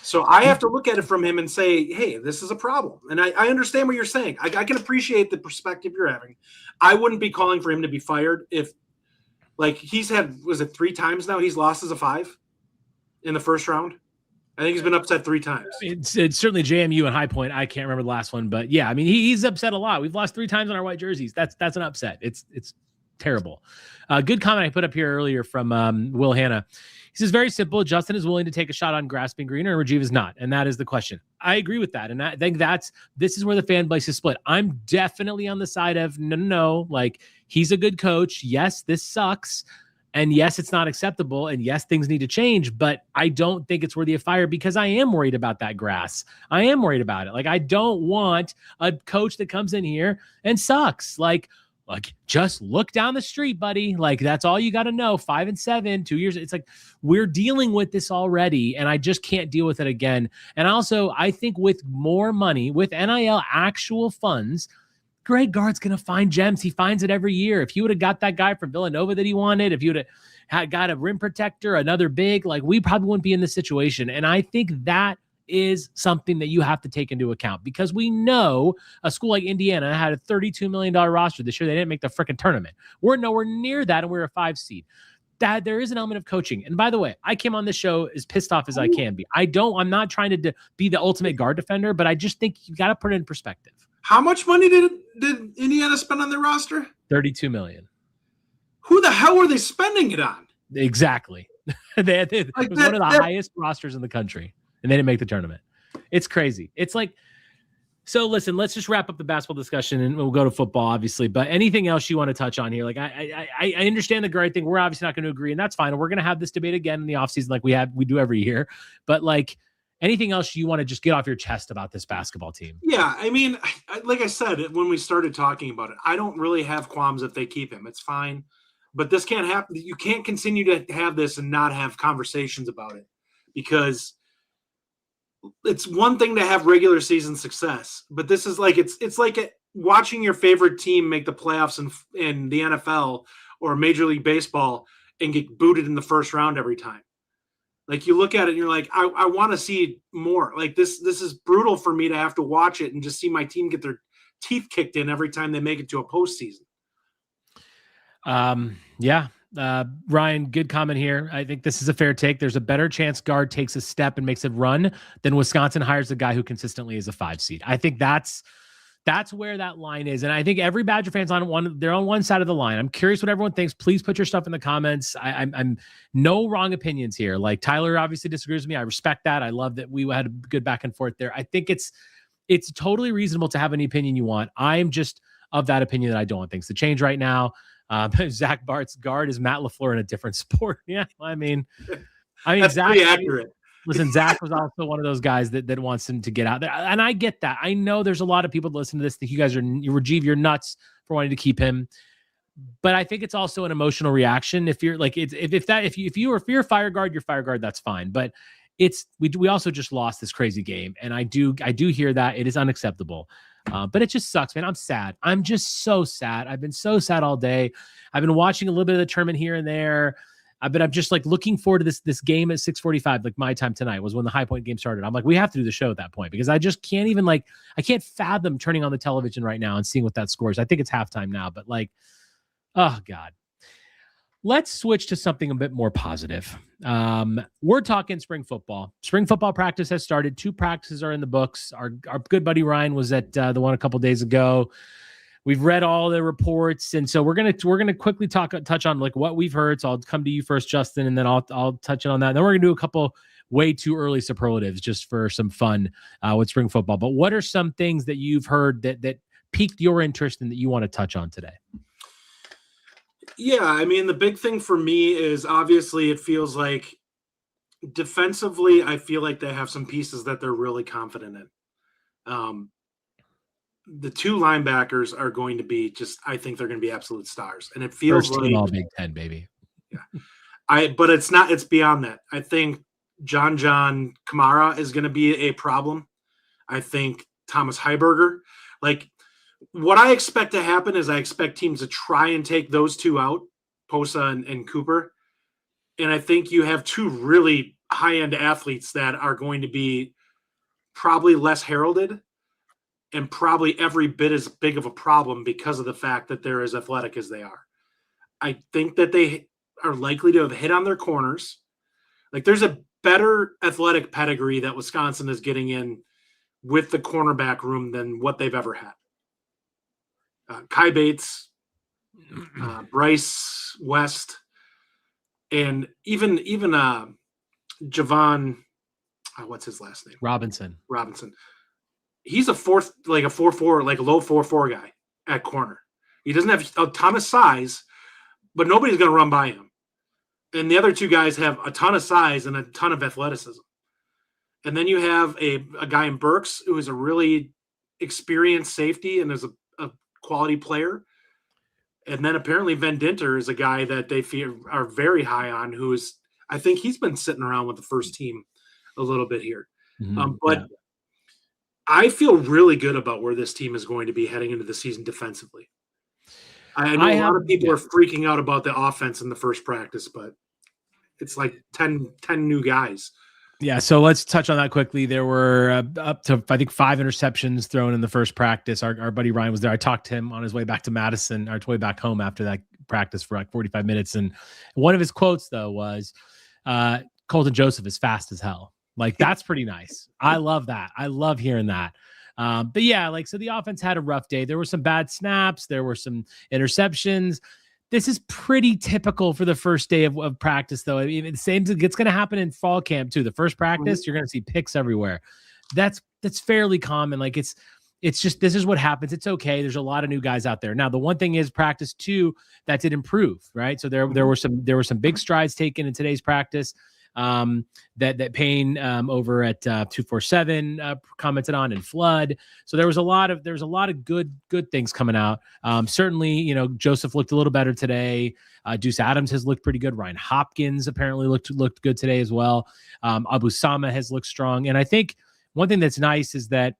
So I have to look at it from him and say, hey, this is a problem. And I understand what you're saying. I can appreciate the perspective you're having. I wouldn't be calling for him to be fired if, like, he's had, was it 3 times now he's lost as a 5 in the first round? I think he's been upset 3 times. It's certainly JMU and High Point. I can't remember the last one, but yeah, I mean, he's upset a lot. We've lost 3 times on our white jerseys. That's an upset. It's terrible. Good comment I put up here earlier from Will Hanna. He says, very simple. Justin is willing to take a shot on grass being greener, and Rajiv is not. And that is the question. I agree with that. And I think this is where the fan base is split. I'm definitely on the side of no. Like, he's a good coach. Yes, this sucks. And yes, it's not acceptable. And yes, things need to change. But I don't think it's worthy of fire because I am worried about that grass. I am worried about it. Like, I don't want a coach that comes in here and sucks. Like, just look down the street, buddy. Like, that's all you got to know. 5-7, 2 years. It's like, we're dealing with this already, and I just can't deal with it again. And also, I think with more money, with NIL actual funds, Greg Gard's going to find gems. He finds it every year. If he would have got that guy from Villanova that he wanted, if you would have got a rim protector, another big, like, we probably wouldn't be in this situation. And I think that is something that you have to take into account, because we know a school like Indiana had a $32 million roster this year. They didn't make the freaking tournament. We're nowhere near that, and we're a 5 seed. That there is an element of coaching. And by the way, I came on this show as pissed off as I can be. I'm not trying to be the ultimate guard defender, but I just think you got to put it in perspective. How much money did Indiana spend on their roster? $32 million. Who the hell were they spending it on? Exactly. It was one of the highest rosters in the country, and they didn't make the tournament. It's crazy. It's like, so listen, let's just wrap up the basketball discussion and we'll go to football, obviously. But anything else you want to touch on here? Like, I understand the guard thing. We're obviously not going to agree, and that's fine. We're going to have this debate again in the offseason like we do every year. But like, anything else you want to just get off your chest about this basketball team? Yeah, I mean, like I said, when we started talking about it, I don't really have qualms if they keep him. It's fine. But this can't happen. You can't continue to have this and not have conversations about it, because it's one thing to have regular season success, but this is like, it's like watching your favorite team make the playoffs in the NFL or Major League Baseball and get booted in the first round every time. Like, you look at it and you're like, I want to see more. Like, this is brutal for me to have to watch it and just see my team get their teeth kicked in every time they make it to a postseason. Yeah. Ryan, good comment here. I think this is a fair take. There's a better chance guard takes a step and makes it run than Wisconsin hires a guy who consistently is a 5 seed. I think that's where that line is. And I think every Badger fan's they're on one side of the line. I'm curious what everyone thinks. Please put your stuff in the comments. I'm no wrong opinions here. Like, Tyler obviously disagrees with me. I respect that. I love that we had a good back and forth there. I think it's totally reasonable to have any opinion you want. I'm just of that opinion that I don't want things to change right now. Zach Bart's guard is Matt LaFleur in a different sport. Yeah, I mean, that's Zach, pretty accurate. Listen, Zach was also one of those guys that wants him to get out there, and I get that. I know there's a lot of people that listen to this think you guys Rajiv, you're nuts for wanting to keep him, but I think it's also an emotional reaction. If you're like, if you're a fire guard, you're fire guard. That's fine, but we also just lost this crazy game, and I do hear that it is unacceptable. But it just sucks, man. I'm sad. I'm just so sad. I've been so sad all day. I've been watching a little bit of the tournament here and there. I'm just like looking forward to this game at 6:45, like my time tonight was when the High Point game started. I'm like, we have to do the show at that point, because I just can't even I can't fathom turning on the television right now and seeing what that score is. I think it's halftime now, but like, oh God. Let's switch to something a bit more positive. We're talking spring football. Spring football practice has started. 2 practices are in the books. Our good buddy Ryan was at the one a couple days ago. We've read all the reports, and so we're gonna quickly touch on like what we've heard. So I'll come to you first, Justin, and then I'll touch on that. And then we're gonna do a couple way too early superlatives just for some fun with spring football. But what are some things that you've heard that piqued your interest and that you want to touch on today? Yeah, I mean, the big thing for me is obviously it feels like defensively, I feel like they have some pieces that they're really confident in. The 2 linebackers are going to be I think they're going to be absolute stars. And it feels first team all Big Ten, baby. Yeah. But it's beyond that. I think John Kamara is going to be a problem. I think Thomas Heiberger, what I expect to happen is I expect teams to try and take those 2 out, Posa and Cooper. And I think you have 2 really high-end athletes that are going to be probably less heralded and probably every bit as big of a problem because of the fact that they're as athletic as they are. I think that they are likely to have hit on their corners. Like, there's a better athletic pedigree that Wisconsin is getting in with the cornerback room than what they've ever had. Kai Bates, Bryce West, and even Javon, what's his last name? Robinson. He's a 4-4, like a low 4-4 guy at corner. He doesn't have a ton of size, but nobody's going to run by him. And the other two guys have a ton of size and a ton of athleticism. And then you have a guy in Burks who is a really experienced safety and is a quality player. And then apparently Van Dinter is a guy that they feel are very high on, I think he's been sitting around with the first team a little bit here. But I feel really good about where this team is going to be heading into the season defensively. I know a lot of people are freaking out about the offense in the first practice, but it's like 10 new guys. Yeah, so let's touch on that quickly. There were up to, I think, 5 interceptions thrown in the first practice. Our buddy Ryan was there. I talked to him on his way back to Madison, or way back home after that practice for like 45 minutes. And one of his quotes, though, was Colton Joseph is fast as hell. Like, that's pretty nice. I love that. I love hearing that. But yeah, so the offense had a rough day. There were some bad snaps. There were some interceptions. This is pretty typical for the first day of practice, though. I mean, it's going to happen in fall camp too. The first practice, you're going to see picks everywhere. That's fairly common. Like, it's just, this is what happens. It's okay. There's a lot of new guys out there. Now, the one thing is practice 2 that did improve, right? So there were some big strides taken in today's practice. That Payne over at 247 commented on, and Flood. So there was a lot of good things coming out. Certainly, Joseph looked a little better today. Deuce Adams has looked pretty good. Ryan Hopkins apparently looked good today as well. Abu Sama has looked strong. And I think one thing that's nice is that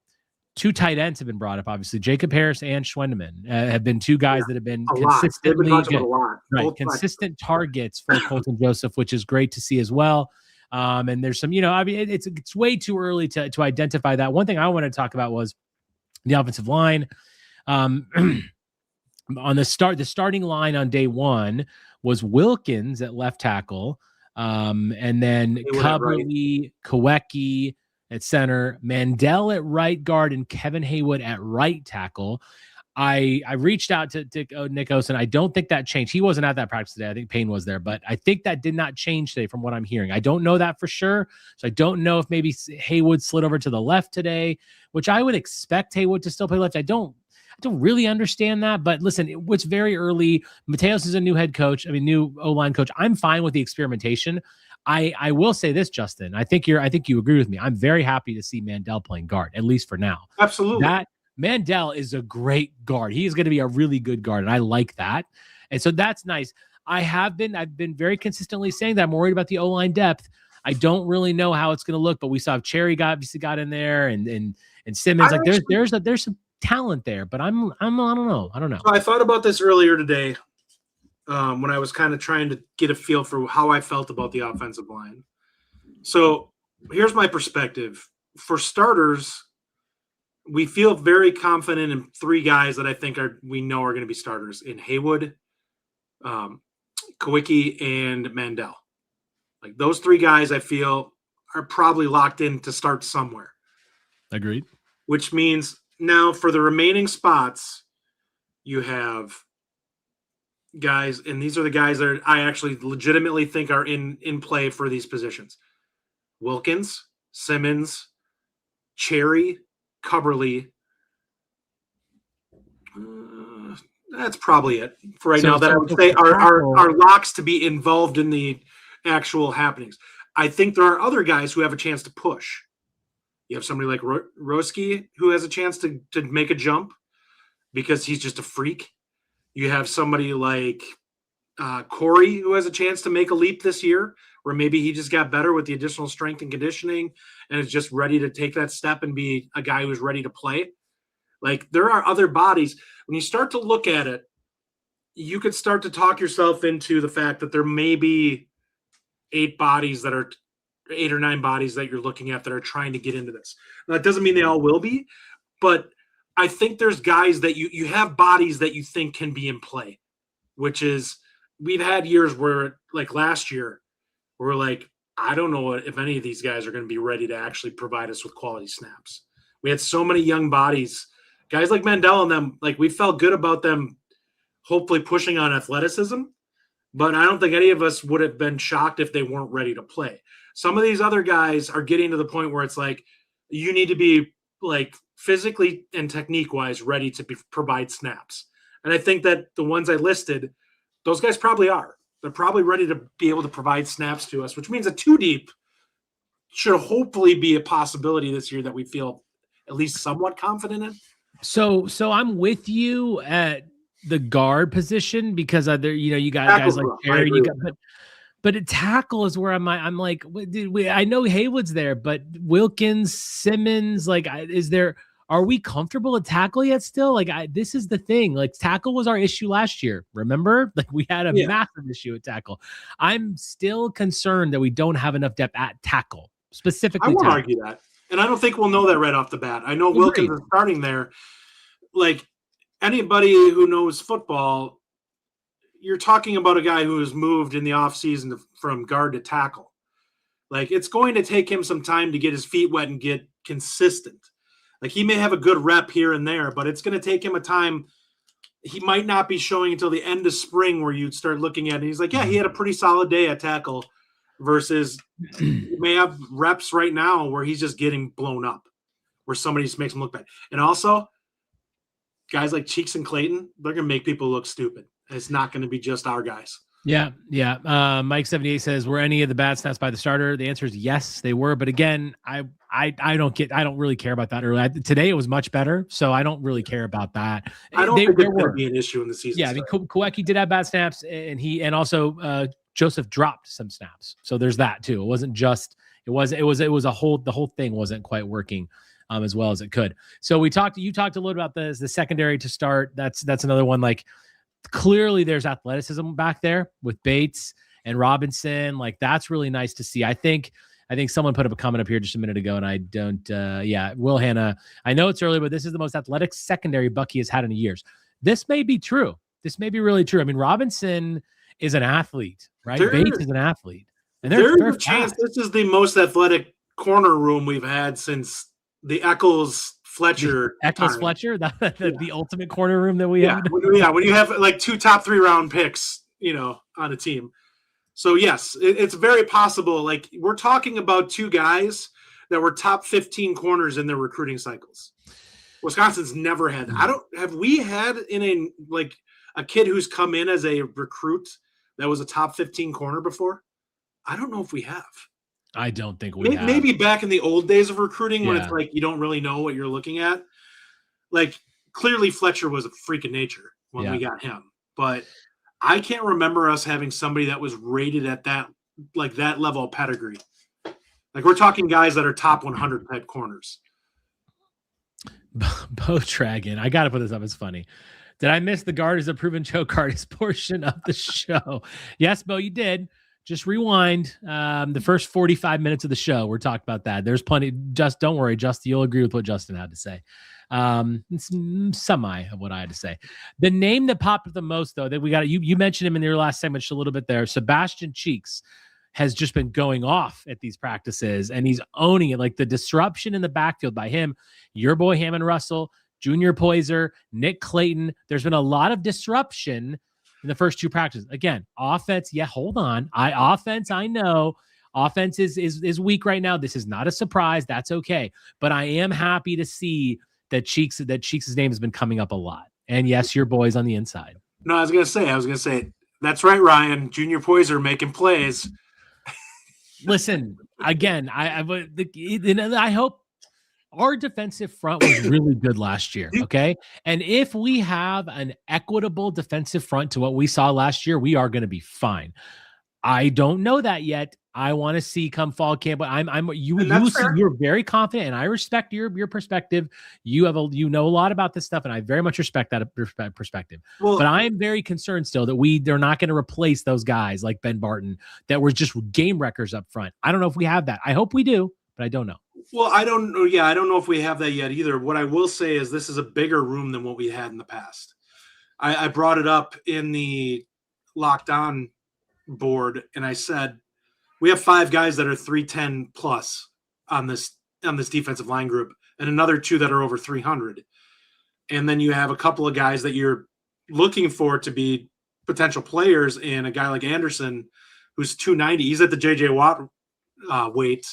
2 tight ends have been brought up. Obviously, Jacob Harris and Schwendeman have been 2 guys that have been consistently consistent targets for Colton Joseph, which is great to see as well. And there's some, I mean, it's way too early to identify that. One thing I want to talk about was the offensive line. On the starting line on day 1 was Wilkins at left tackle, and then Cubberly, Kawecki at center, Mandel at right guard, and Kevin Haywood at right tackle. I reached out to Nick Osen. I don't think that changed. He wasn't at that practice today. I think Payne was there, but I think that did not change today from what I'm hearing. I don't know that for sure. So I don't know if maybe Haywood slid over to the left today, which I would expect Haywood to still play left. I don't really understand that, but listen, it's very early. Mateos is a new head coach. I mean, new O-line coach. I'm fine with the experimentation. I will say this, Justin. I think you agree with me. I'm very happy to see Mandel playing guard, at least for now. Absolutely. That Mandel is a great guard. He is going to be a really good guard, and I like that. And so that's nice. I've been very consistently saying that I'm worried about the O-line depth. I don't really know how it's going to look, but we saw Cherry obviously got in there, and Simmons. Like, there's some talent there, but I don't know. So I thought about this earlier today. When I was kind of trying to get a feel for how I felt about the offensive line. So here's my perspective. For starters, we feel very confident in 3 guys that I think we know are going to be starters in Haywood, Kawecki, and Mandel. Like, those 3 guys I feel are probably locked in to start somewhere. Agreed. Which means now for the remaining spots, you have guys, and these are the guys that I actually legitimately think are in play for these positions: Wilkins, Simmons, Cherry, Cubberly. That's probably it for right now. That I would say are locks to be involved in the actual happenings. I think there are other guys who have a chance to push. You have somebody like Roski who has a chance to make a jump because he's just a freak. You have somebody like Corey who has a chance to make a leap this year, where maybe he just got better with the additional strength and conditioning and is just ready to take that step and be a guy who's ready to play. Like, there are other bodies. When you start to look at it, you could start to talk yourself into the fact that there may be 8 or 9 bodies that you're looking at that are trying to get into this. Now, that doesn't mean they all will be, but I think there's guys that you have bodies that you think can be in play, which is, we've had years where, like last year, we're like, I don't know if any of these guys are going to be ready to actually provide us with quality snaps. We had so many young bodies, guys like Mandel and them, like, we felt good about them hopefully pushing on athleticism. But I don't think any of us would have been shocked if they weren't ready to play. Some of these other guys are getting to the point where it's like you need to be like physically and technique-wise ready to provide snaps. And I think that the ones I listed, those guys probably are. They're probably ready to be able to provide snaps to us, which means a 2-deep should hopefully be a possibility this year that we feel at least somewhat confident in. So I'm with you at the guard position because you got guys like Jerry, but at tackle is where I'm like, I know Haywood's there, but Wilkins, Simmons, like, are we comfortable at tackle yet still? Like, this is the thing. Like, tackle was our issue last year. Remember? Like, we had a massive issue at tackle. I'm still concerned that we don't have enough depth at tackle, specifically. I won't argue that. And I don't think we'll know that right off the bat. I know Wilkins is starting there. Like, anybody who knows football, you're talking about a guy who has moved in the offseason from guard to tackle. Like, it's going to take him some time to get his feet wet and get consistent. Like, he may have a good rep here and there, but it's going to take him a time. He might not be showing until the end of spring where you'd start looking at it. He's like, yeah, he had a pretty solid day at tackle versus you may have reps right now where he's just getting blown up, where somebody just makes him look bad. And also, guys like Cheeks and Clayton, they're going to make people look stupid. It's not going to be just our guys. Yeah. Mike 78 says, were any of the bad snaps by the starter? The answer is yes, they were. But again, I don't really care about that early. Today it was much better, so I don't really care about that. I don't think it's going to be an issue in the season. Yeah, I mean, Kawecki did have bad snaps, and also Joseph dropped some snaps. So there's that too. It wasn't just the whole thing wasn't quite working as well as it could. So you talked a little about the secondary to start. That's another one. Like, clearly there's athleticism back there with Bates and Robinson. Like, that's really nice to see. I think someone put up a comment up here just a minute ago, and I don't. Will Hannah. I know it's early, but this is the most athletic secondary Bucky has had in years. This may be true. This may be really true. I mean, Robinson is an athlete, right? Bates is an athlete, and there's a chance this is the most athletic corner room we've had since the Eccles-Fletcher. Eccles-Fletcher, the ultimate corner room that we had. When you have like 2 top 3 round picks, on a team. So yes, it's very possible. Like, we're talking about 2 guys that were top 15 corners in their recruiting cycles. Wisconsin's never had that. Have we had in a kid who's come in as a recruit that was a top 15 corner before? I don't know if we have. I don't think we have. Maybe back in the old days of recruiting when it's like you don't really know what you're looking at. Like, clearly Fletcher was a freak of nature when we got him. But I can't remember us having somebody that was rated at that level of pedigree. Like, we're talking guys that are top 100 type corners. Bo Dragon. I got to put this up. It's funny. Did I miss the guard is a proven choke artist portion of the show? Yes, Bo, you did. Just rewind the first 45 minutes of the show. We're talking about that. There's plenty. Just don't worry, Justin. You'll agree with what Justin had to say. It's semi of what I had to say. The name that popped up the most, though, that we got, you mentioned him in your last segment a little bit there. Sebastian Cheeks has just been going off at these practices, and he's owning it. Like, the disruption in the backfield by him, your boy Hammond Russell, Junior Poyser, Nick Clayton. There's been a lot of disruption in the first 2 practices. Again, offense. Yeah, hold on. I know offense is weak right now. This is not a surprise. That's okay. But I am happy to see that Cheeks' name has been coming up a lot. And yes, your boy's on the inside. No, I was gonna say that's right, Ryan. Junior Poyser making plays. Listen, again, I hope our defensive front was really good last year, okay? And if we have an equitable defensive front to what we saw last year, we are going to be fine. I don't know that yet. I want to see come fall camp, but you're very confident, and I respect your perspective. You know a lot about this stuff, and I very much respect that perspective. Well, but I am very concerned still that they're not going to replace those guys like Ben Barton that were just game wreckers up front. I don't know if we have that. I hope we do, but I don't know. Well, I don't know. Yeah, I don't know if we have that yet either. What I will say is this is a bigger room than what we had in the past. I brought it up in the Locked On board, and I said we have 5 guys that are 310 plus on this defensive line group, and another 2 that are over 300. And then you have a couple of guys that you're looking for to be potential players, and a guy like Anderson, who's 290, he's at the JJ Watt weight,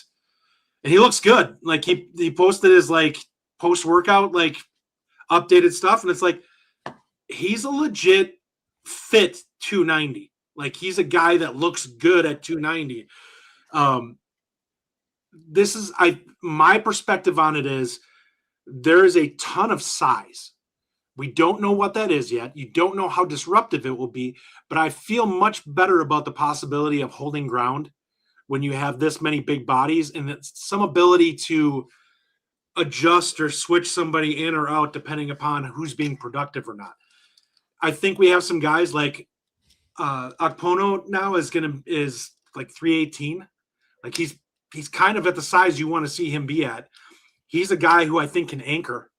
and he looks good. Like he posted his like post workout like updated stuff, and it's like he's a legit fit 290. Like he's a guy that looks good at 290. This is my perspective on it is there is a ton of size. We don't know what that is yet. You don't know how disruptive it will be, but I feel much better about the possibility of holding ground when you have this many big bodies and some ability to adjust or switch somebody in or out depending upon who's being productive or not. I think we have some guys like Akpono now is like 318. Like he's kind of at the size you want to see him be at. He's a guy who I think can anchor.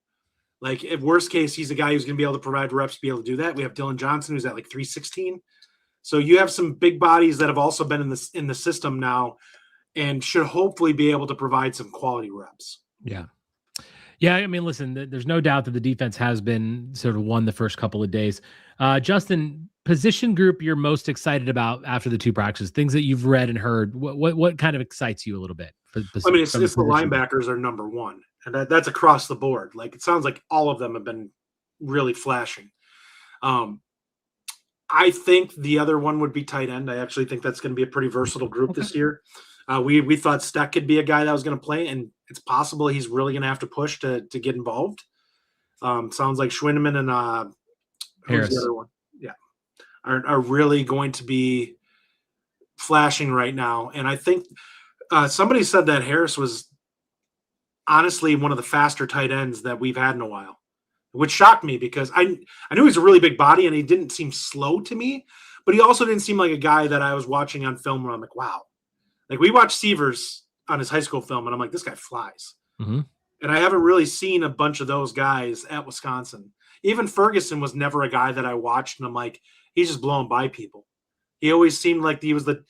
Like at worst case, he's a guy who's going to be able to provide reps, be able to do that. We have Dylan Johnson, who's at like 316. So you have some big bodies that have also been in the system now and should hopefully be able to provide some quality reps. Yeah. Yeah, I mean, listen, there's no doubt that the defense has been sort of won the first couple of days. Justin, position group you're most excited about after the two practices, things that you've read and heard, what kind of excites you a little bit? I mean, it's the linebackers are number one, and that's across the board. Like it sounds like all of them have been really flashing. I think the other one would be tight end. I actually think that's going to be a pretty versatile group this year. We thought Steck could be a guy that was going to play, and it's possible he's really going to have to push to get involved. Sounds like Schwindeman and Harris. Who's the other one? Yeah, are really going to be flashing right now. And I think somebody said that Harris was honestly one of the faster tight ends that we've had in a while, which shocked me because I knew he's a really big body and he didn't seem slow to me, but he also didn't seem like a guy that I was watching on film where I'm like, wow. Like we watched Severs on his high school film, and I'm like, this guy flies. Mm-hmm. And I haven't really seen a bunch of those guys at Wisconsin. Even Ferguson was never a guy that I watched, and I'm like, he's just blowing by people. He always seemed like he was the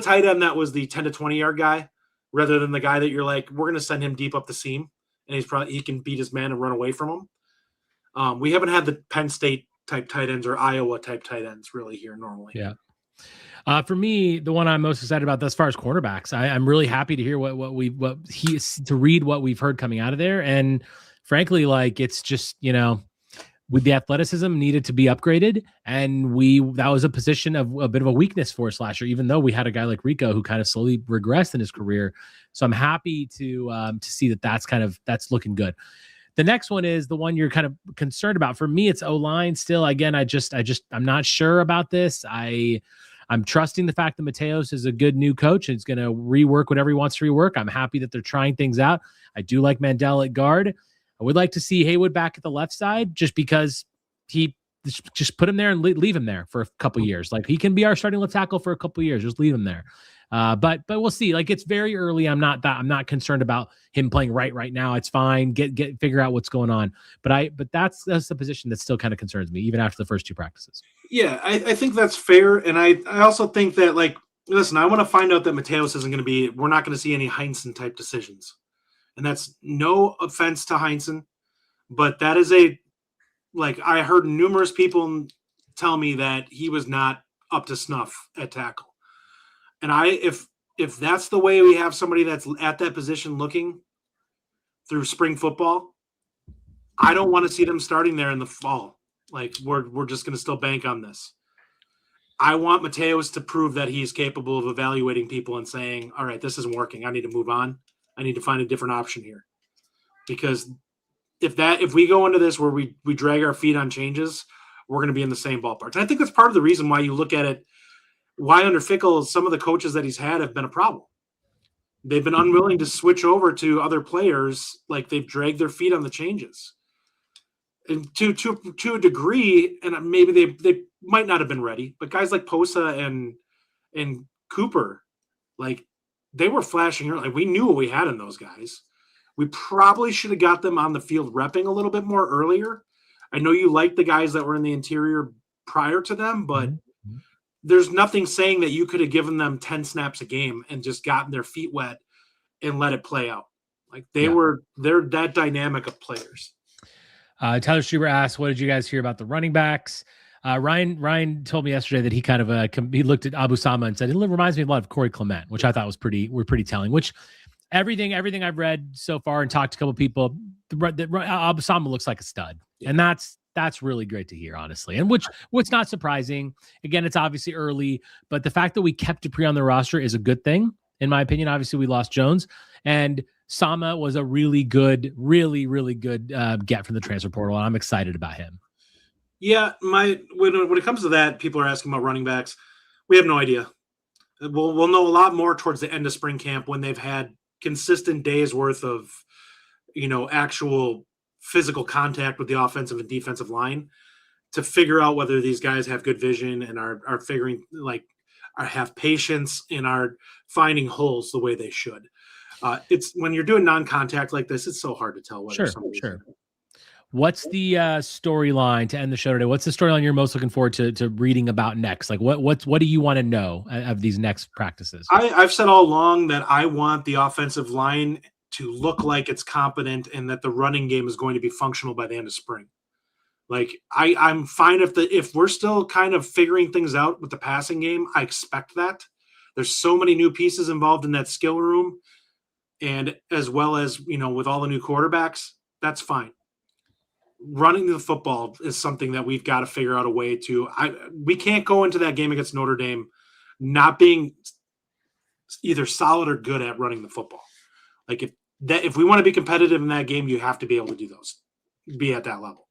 tight end that was the 10 to 20 yard guy, rather than the guy that you're like, we're going to send him deep up the seam, and he can beat his man and run away from him. We haven't had the Penn State type tight ends or Iowa type tight ends really here normally. Yeah. For me, the one I'm most excited about thus far is cornerbacks. I'm really happy to hear what we've heard coming out of there. And frankly, like it's just, with the athleticism needed to be upgraded. And that was a position of a bit of a weakness for us last year, even though we had a guy like Rico who kind of slowly regressed in his career. So I'm happy to see that's looking good. The next one is the one you're kind of concerned about. For me, it's O-line still. Again, I'm not sure about this. I'm trusting the fact that Mateos is a good new coach and he's going to rework whatever he wants to rework. I'm happy that they're trying things out. I do like Mandel at guard. I would like to see Haywood back at the left side just because he just put him there and leave him there for a couple of years. Like he can be our starting left tackle for a couple of years. Just leave him there. But we'll see. Like it's very early. I'm not concerned about him playing right now. It's fine. Figure out what's going on. But that's the position that still kind of concerns me even after the first two practices. Yeah, I think that's fair. And I also think that, like, listen, I want to find out that Mateos isn't going to be – we're not going to see any Heinsohn-type decisions. And that's no offense to Heinsohn, but that is I heard numerous people tell me that he was not up to snuff at tackle. And if that's the way we have somebody that's at that position looking through spring football, I don't want to see them starting there in the fall. Like we're just going to still bank on this. I want Mateos to prove that he's capable of evaluating people and saying, all right, this isn't working. I need to move on. I need to find a different option here. Because if we go into this where we drag our feet on changes, we're going to be in the same ballpark. And I think that's part of the reason why you look at it, why under Fickell, some of the coaches that he's had have been a problem. They've been unwilling to switch over to other players. Like they've dragged their feet on the changes. And to a degree, and maybe they might not have been ready, but guys like Posa and Cooper, like they were flashing early. We knew what we had in those guys. We probably should have got them on the field repping a little bit more earlier. I know you like the guys that were in the interior prior to them, but there's nothing saying that you could have given them 10 snaps a game and just gotten their feet wet and let it play out. Like they're that dynamic of players. Tyler Schreiber asked, what did you guys hear about the running backs? Ryan told me yesterday that he kind of he looked at Abu Sama and said, it reminds me a lot of Corey Clement, which I thought was pretty telling, which everything I've read so far and talked to a couple of people, Abu Sama looks like a stud. Yeah. And that's really great to hear, honestly. And what's not surprising. Again, it's obviously early, but the fact that we kept Dupree on the roster is a good thing, in my opinion. Obviously, we lost Jones, and Sama was a really good get from the transfer portal, and I'm excited about him. Yeah, when it comes to that, people are asking about running backs. We have no idea. We'll know a lot more towards the end of spring camp when they've had consistent days worth of, actual physical contact with the offensive and defensive line to figure out whether these guys have good vision and are figuring have patience and are finding holes the way they should. It's when you're doing non-contact like this, it's so hard to tell whether somebody's sure. What's the storyline to end the show today? What's the storyline you're most looking forward to reading about next? Like what do you want to know of these next practices? I've said all along that I want the offensive line to look like it's competent and that the running game is going to be functional by the end of spring. Like I'm fine if we're still kind of figuring things out with the passing game. I expect that. There's so many new pieces involved in that skill room, and as well as with all the new quarterbacks, that's fine. Running the football is something that we've got to figure out a way to. We can't go into that game against Notre Dame not being either solid or good at running the football. Like if we want to be competitive in that game, you have to be able to do those, be at that level.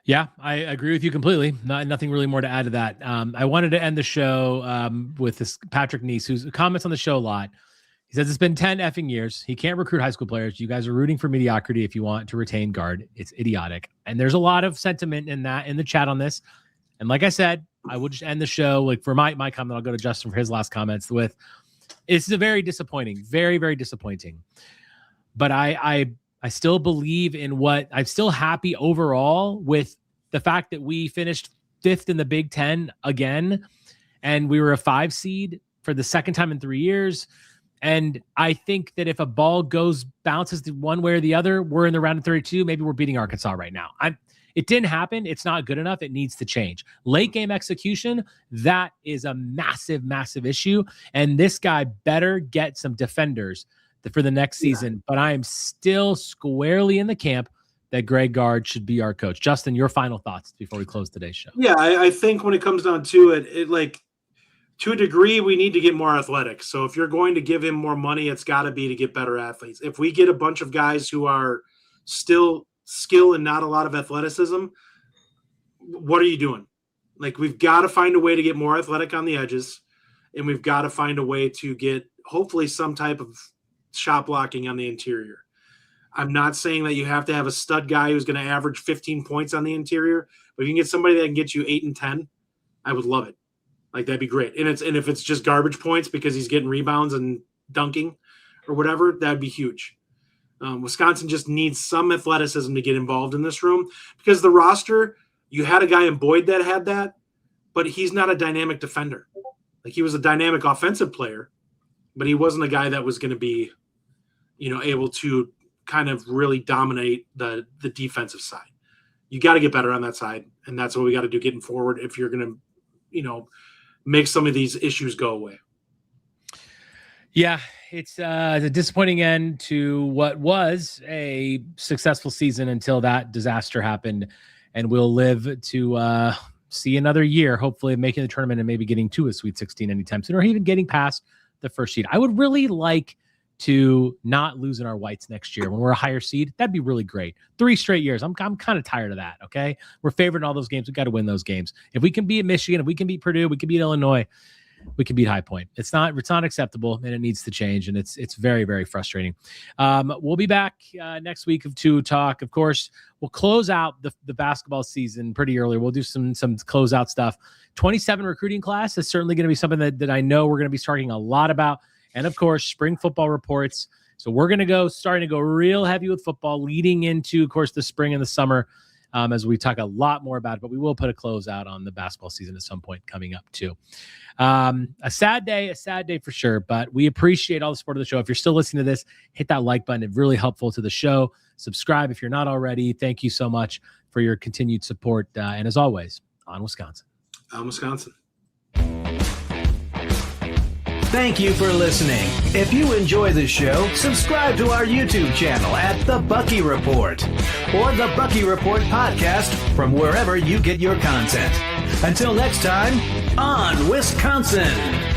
Yeah, I agree with you completely. Nothing really more to add to that. I wanted to end the show with this Patrick Neese, who comments on the show a lot. He says, it's been 10 effing years. He can't recruit high school players. You guys are rooting for mediocrity if you want to retain guard. It's idiotic. And there's a lot of sentiment in the chat on this. And like I said, I will just end the show. Like for my comment, I'll go to Justin for his last comments with, it's a very disappointing, very, very disappointing. But I still believe in I'm still happy overall with the fact that we finished 5th in the Big Ten again. And we were a 5 seed for the second time in 3 years. And I think that if a ball bounces one way or the other, we're in the round of 32. Maybe we're beating Arkansas right now. It didn't happen. It's not good enough. It needs to change. Late game execution, that is a massive, massive issue. And this guy better get some defenders for the next season. But I am still squarely in the camp that Greg Gard should be our coach. Justin, your final thoughts before we close today's show. Yeah, I think when it comes down to it to a degree, we need to get more athletic. So if you're going to give him more money, it's got to be to get better athletes. If we get a bunch of guys who are still skill and not a lot of athleticism, what are you doing? Like, we've got to find a way to get more athletic on the edges, and we've got to find a way to get hopefully some type of shot blocking on the interior. I'm not saying that you have to have a stud guy who's going to average 15 points on the interior, but if you can get somebody that can get you 8 and 10, I would love it. Like, that'd be great. And if it's just garbage points because he's getting rebounds and dunking or whatever, that'd be huge. Wisconsin just needs some athleticism to get involved in this room because the roster, you had a guy in Boyd that had that, but he's not a dynamic defender. Like, he was a dynamic offensive player, but he wasn't a guy that was going to be, able to kind of really dominate the defensive side. You got to get better on that side, and that's what we got to do getting forward if you're going to, make some of these issues go away. Yeah, it's a disappointing end to what was a successful season until that disaster happened, and we'll live to see another year, hopefully making the tournament and maybe getting to a Sweet 16 anytime soon, or even getting past the first seed. I would really like to not lose in our whites next year when we're a higher seed. That'd be really great. 3 straight years. I'm kind of tired of that. Okay. We're favored in all those games. We got to win those games. If we can beat Michigan, if we can beat Purdue, we can beat Illinois, we can beat High Point. It's not acceptable, and it needs to change. And it's very, very frustrating. We'll be back next week to talk. Of course, we'll close out the basketball season pretty early. We'll do some closeout stuff. 27 recruiting class is certainly going to be something that I know we're going to be talking a lot about. And of course, spring football reports. So we're going to starting to go real heavy with football leading into, of course, the spring and the summer. as we talk a lot more about it, but we will put a close out on the basketball season at some point coming up too. A sad day for sure, but we appreciate all the support of the show. If you're still listening to this, hit that like button. It's really helpful to the show. Subscribe if you're not already. Thank you so much for your continued support. And as always, on Wisconsin. On Wisconsin. Thank you for listening. If you enjoy the show, subscribe to our YouTube channel at The Bucky Report or The Bucky Report Podcast from wherever you get your content. Until next time, on Wisconsin.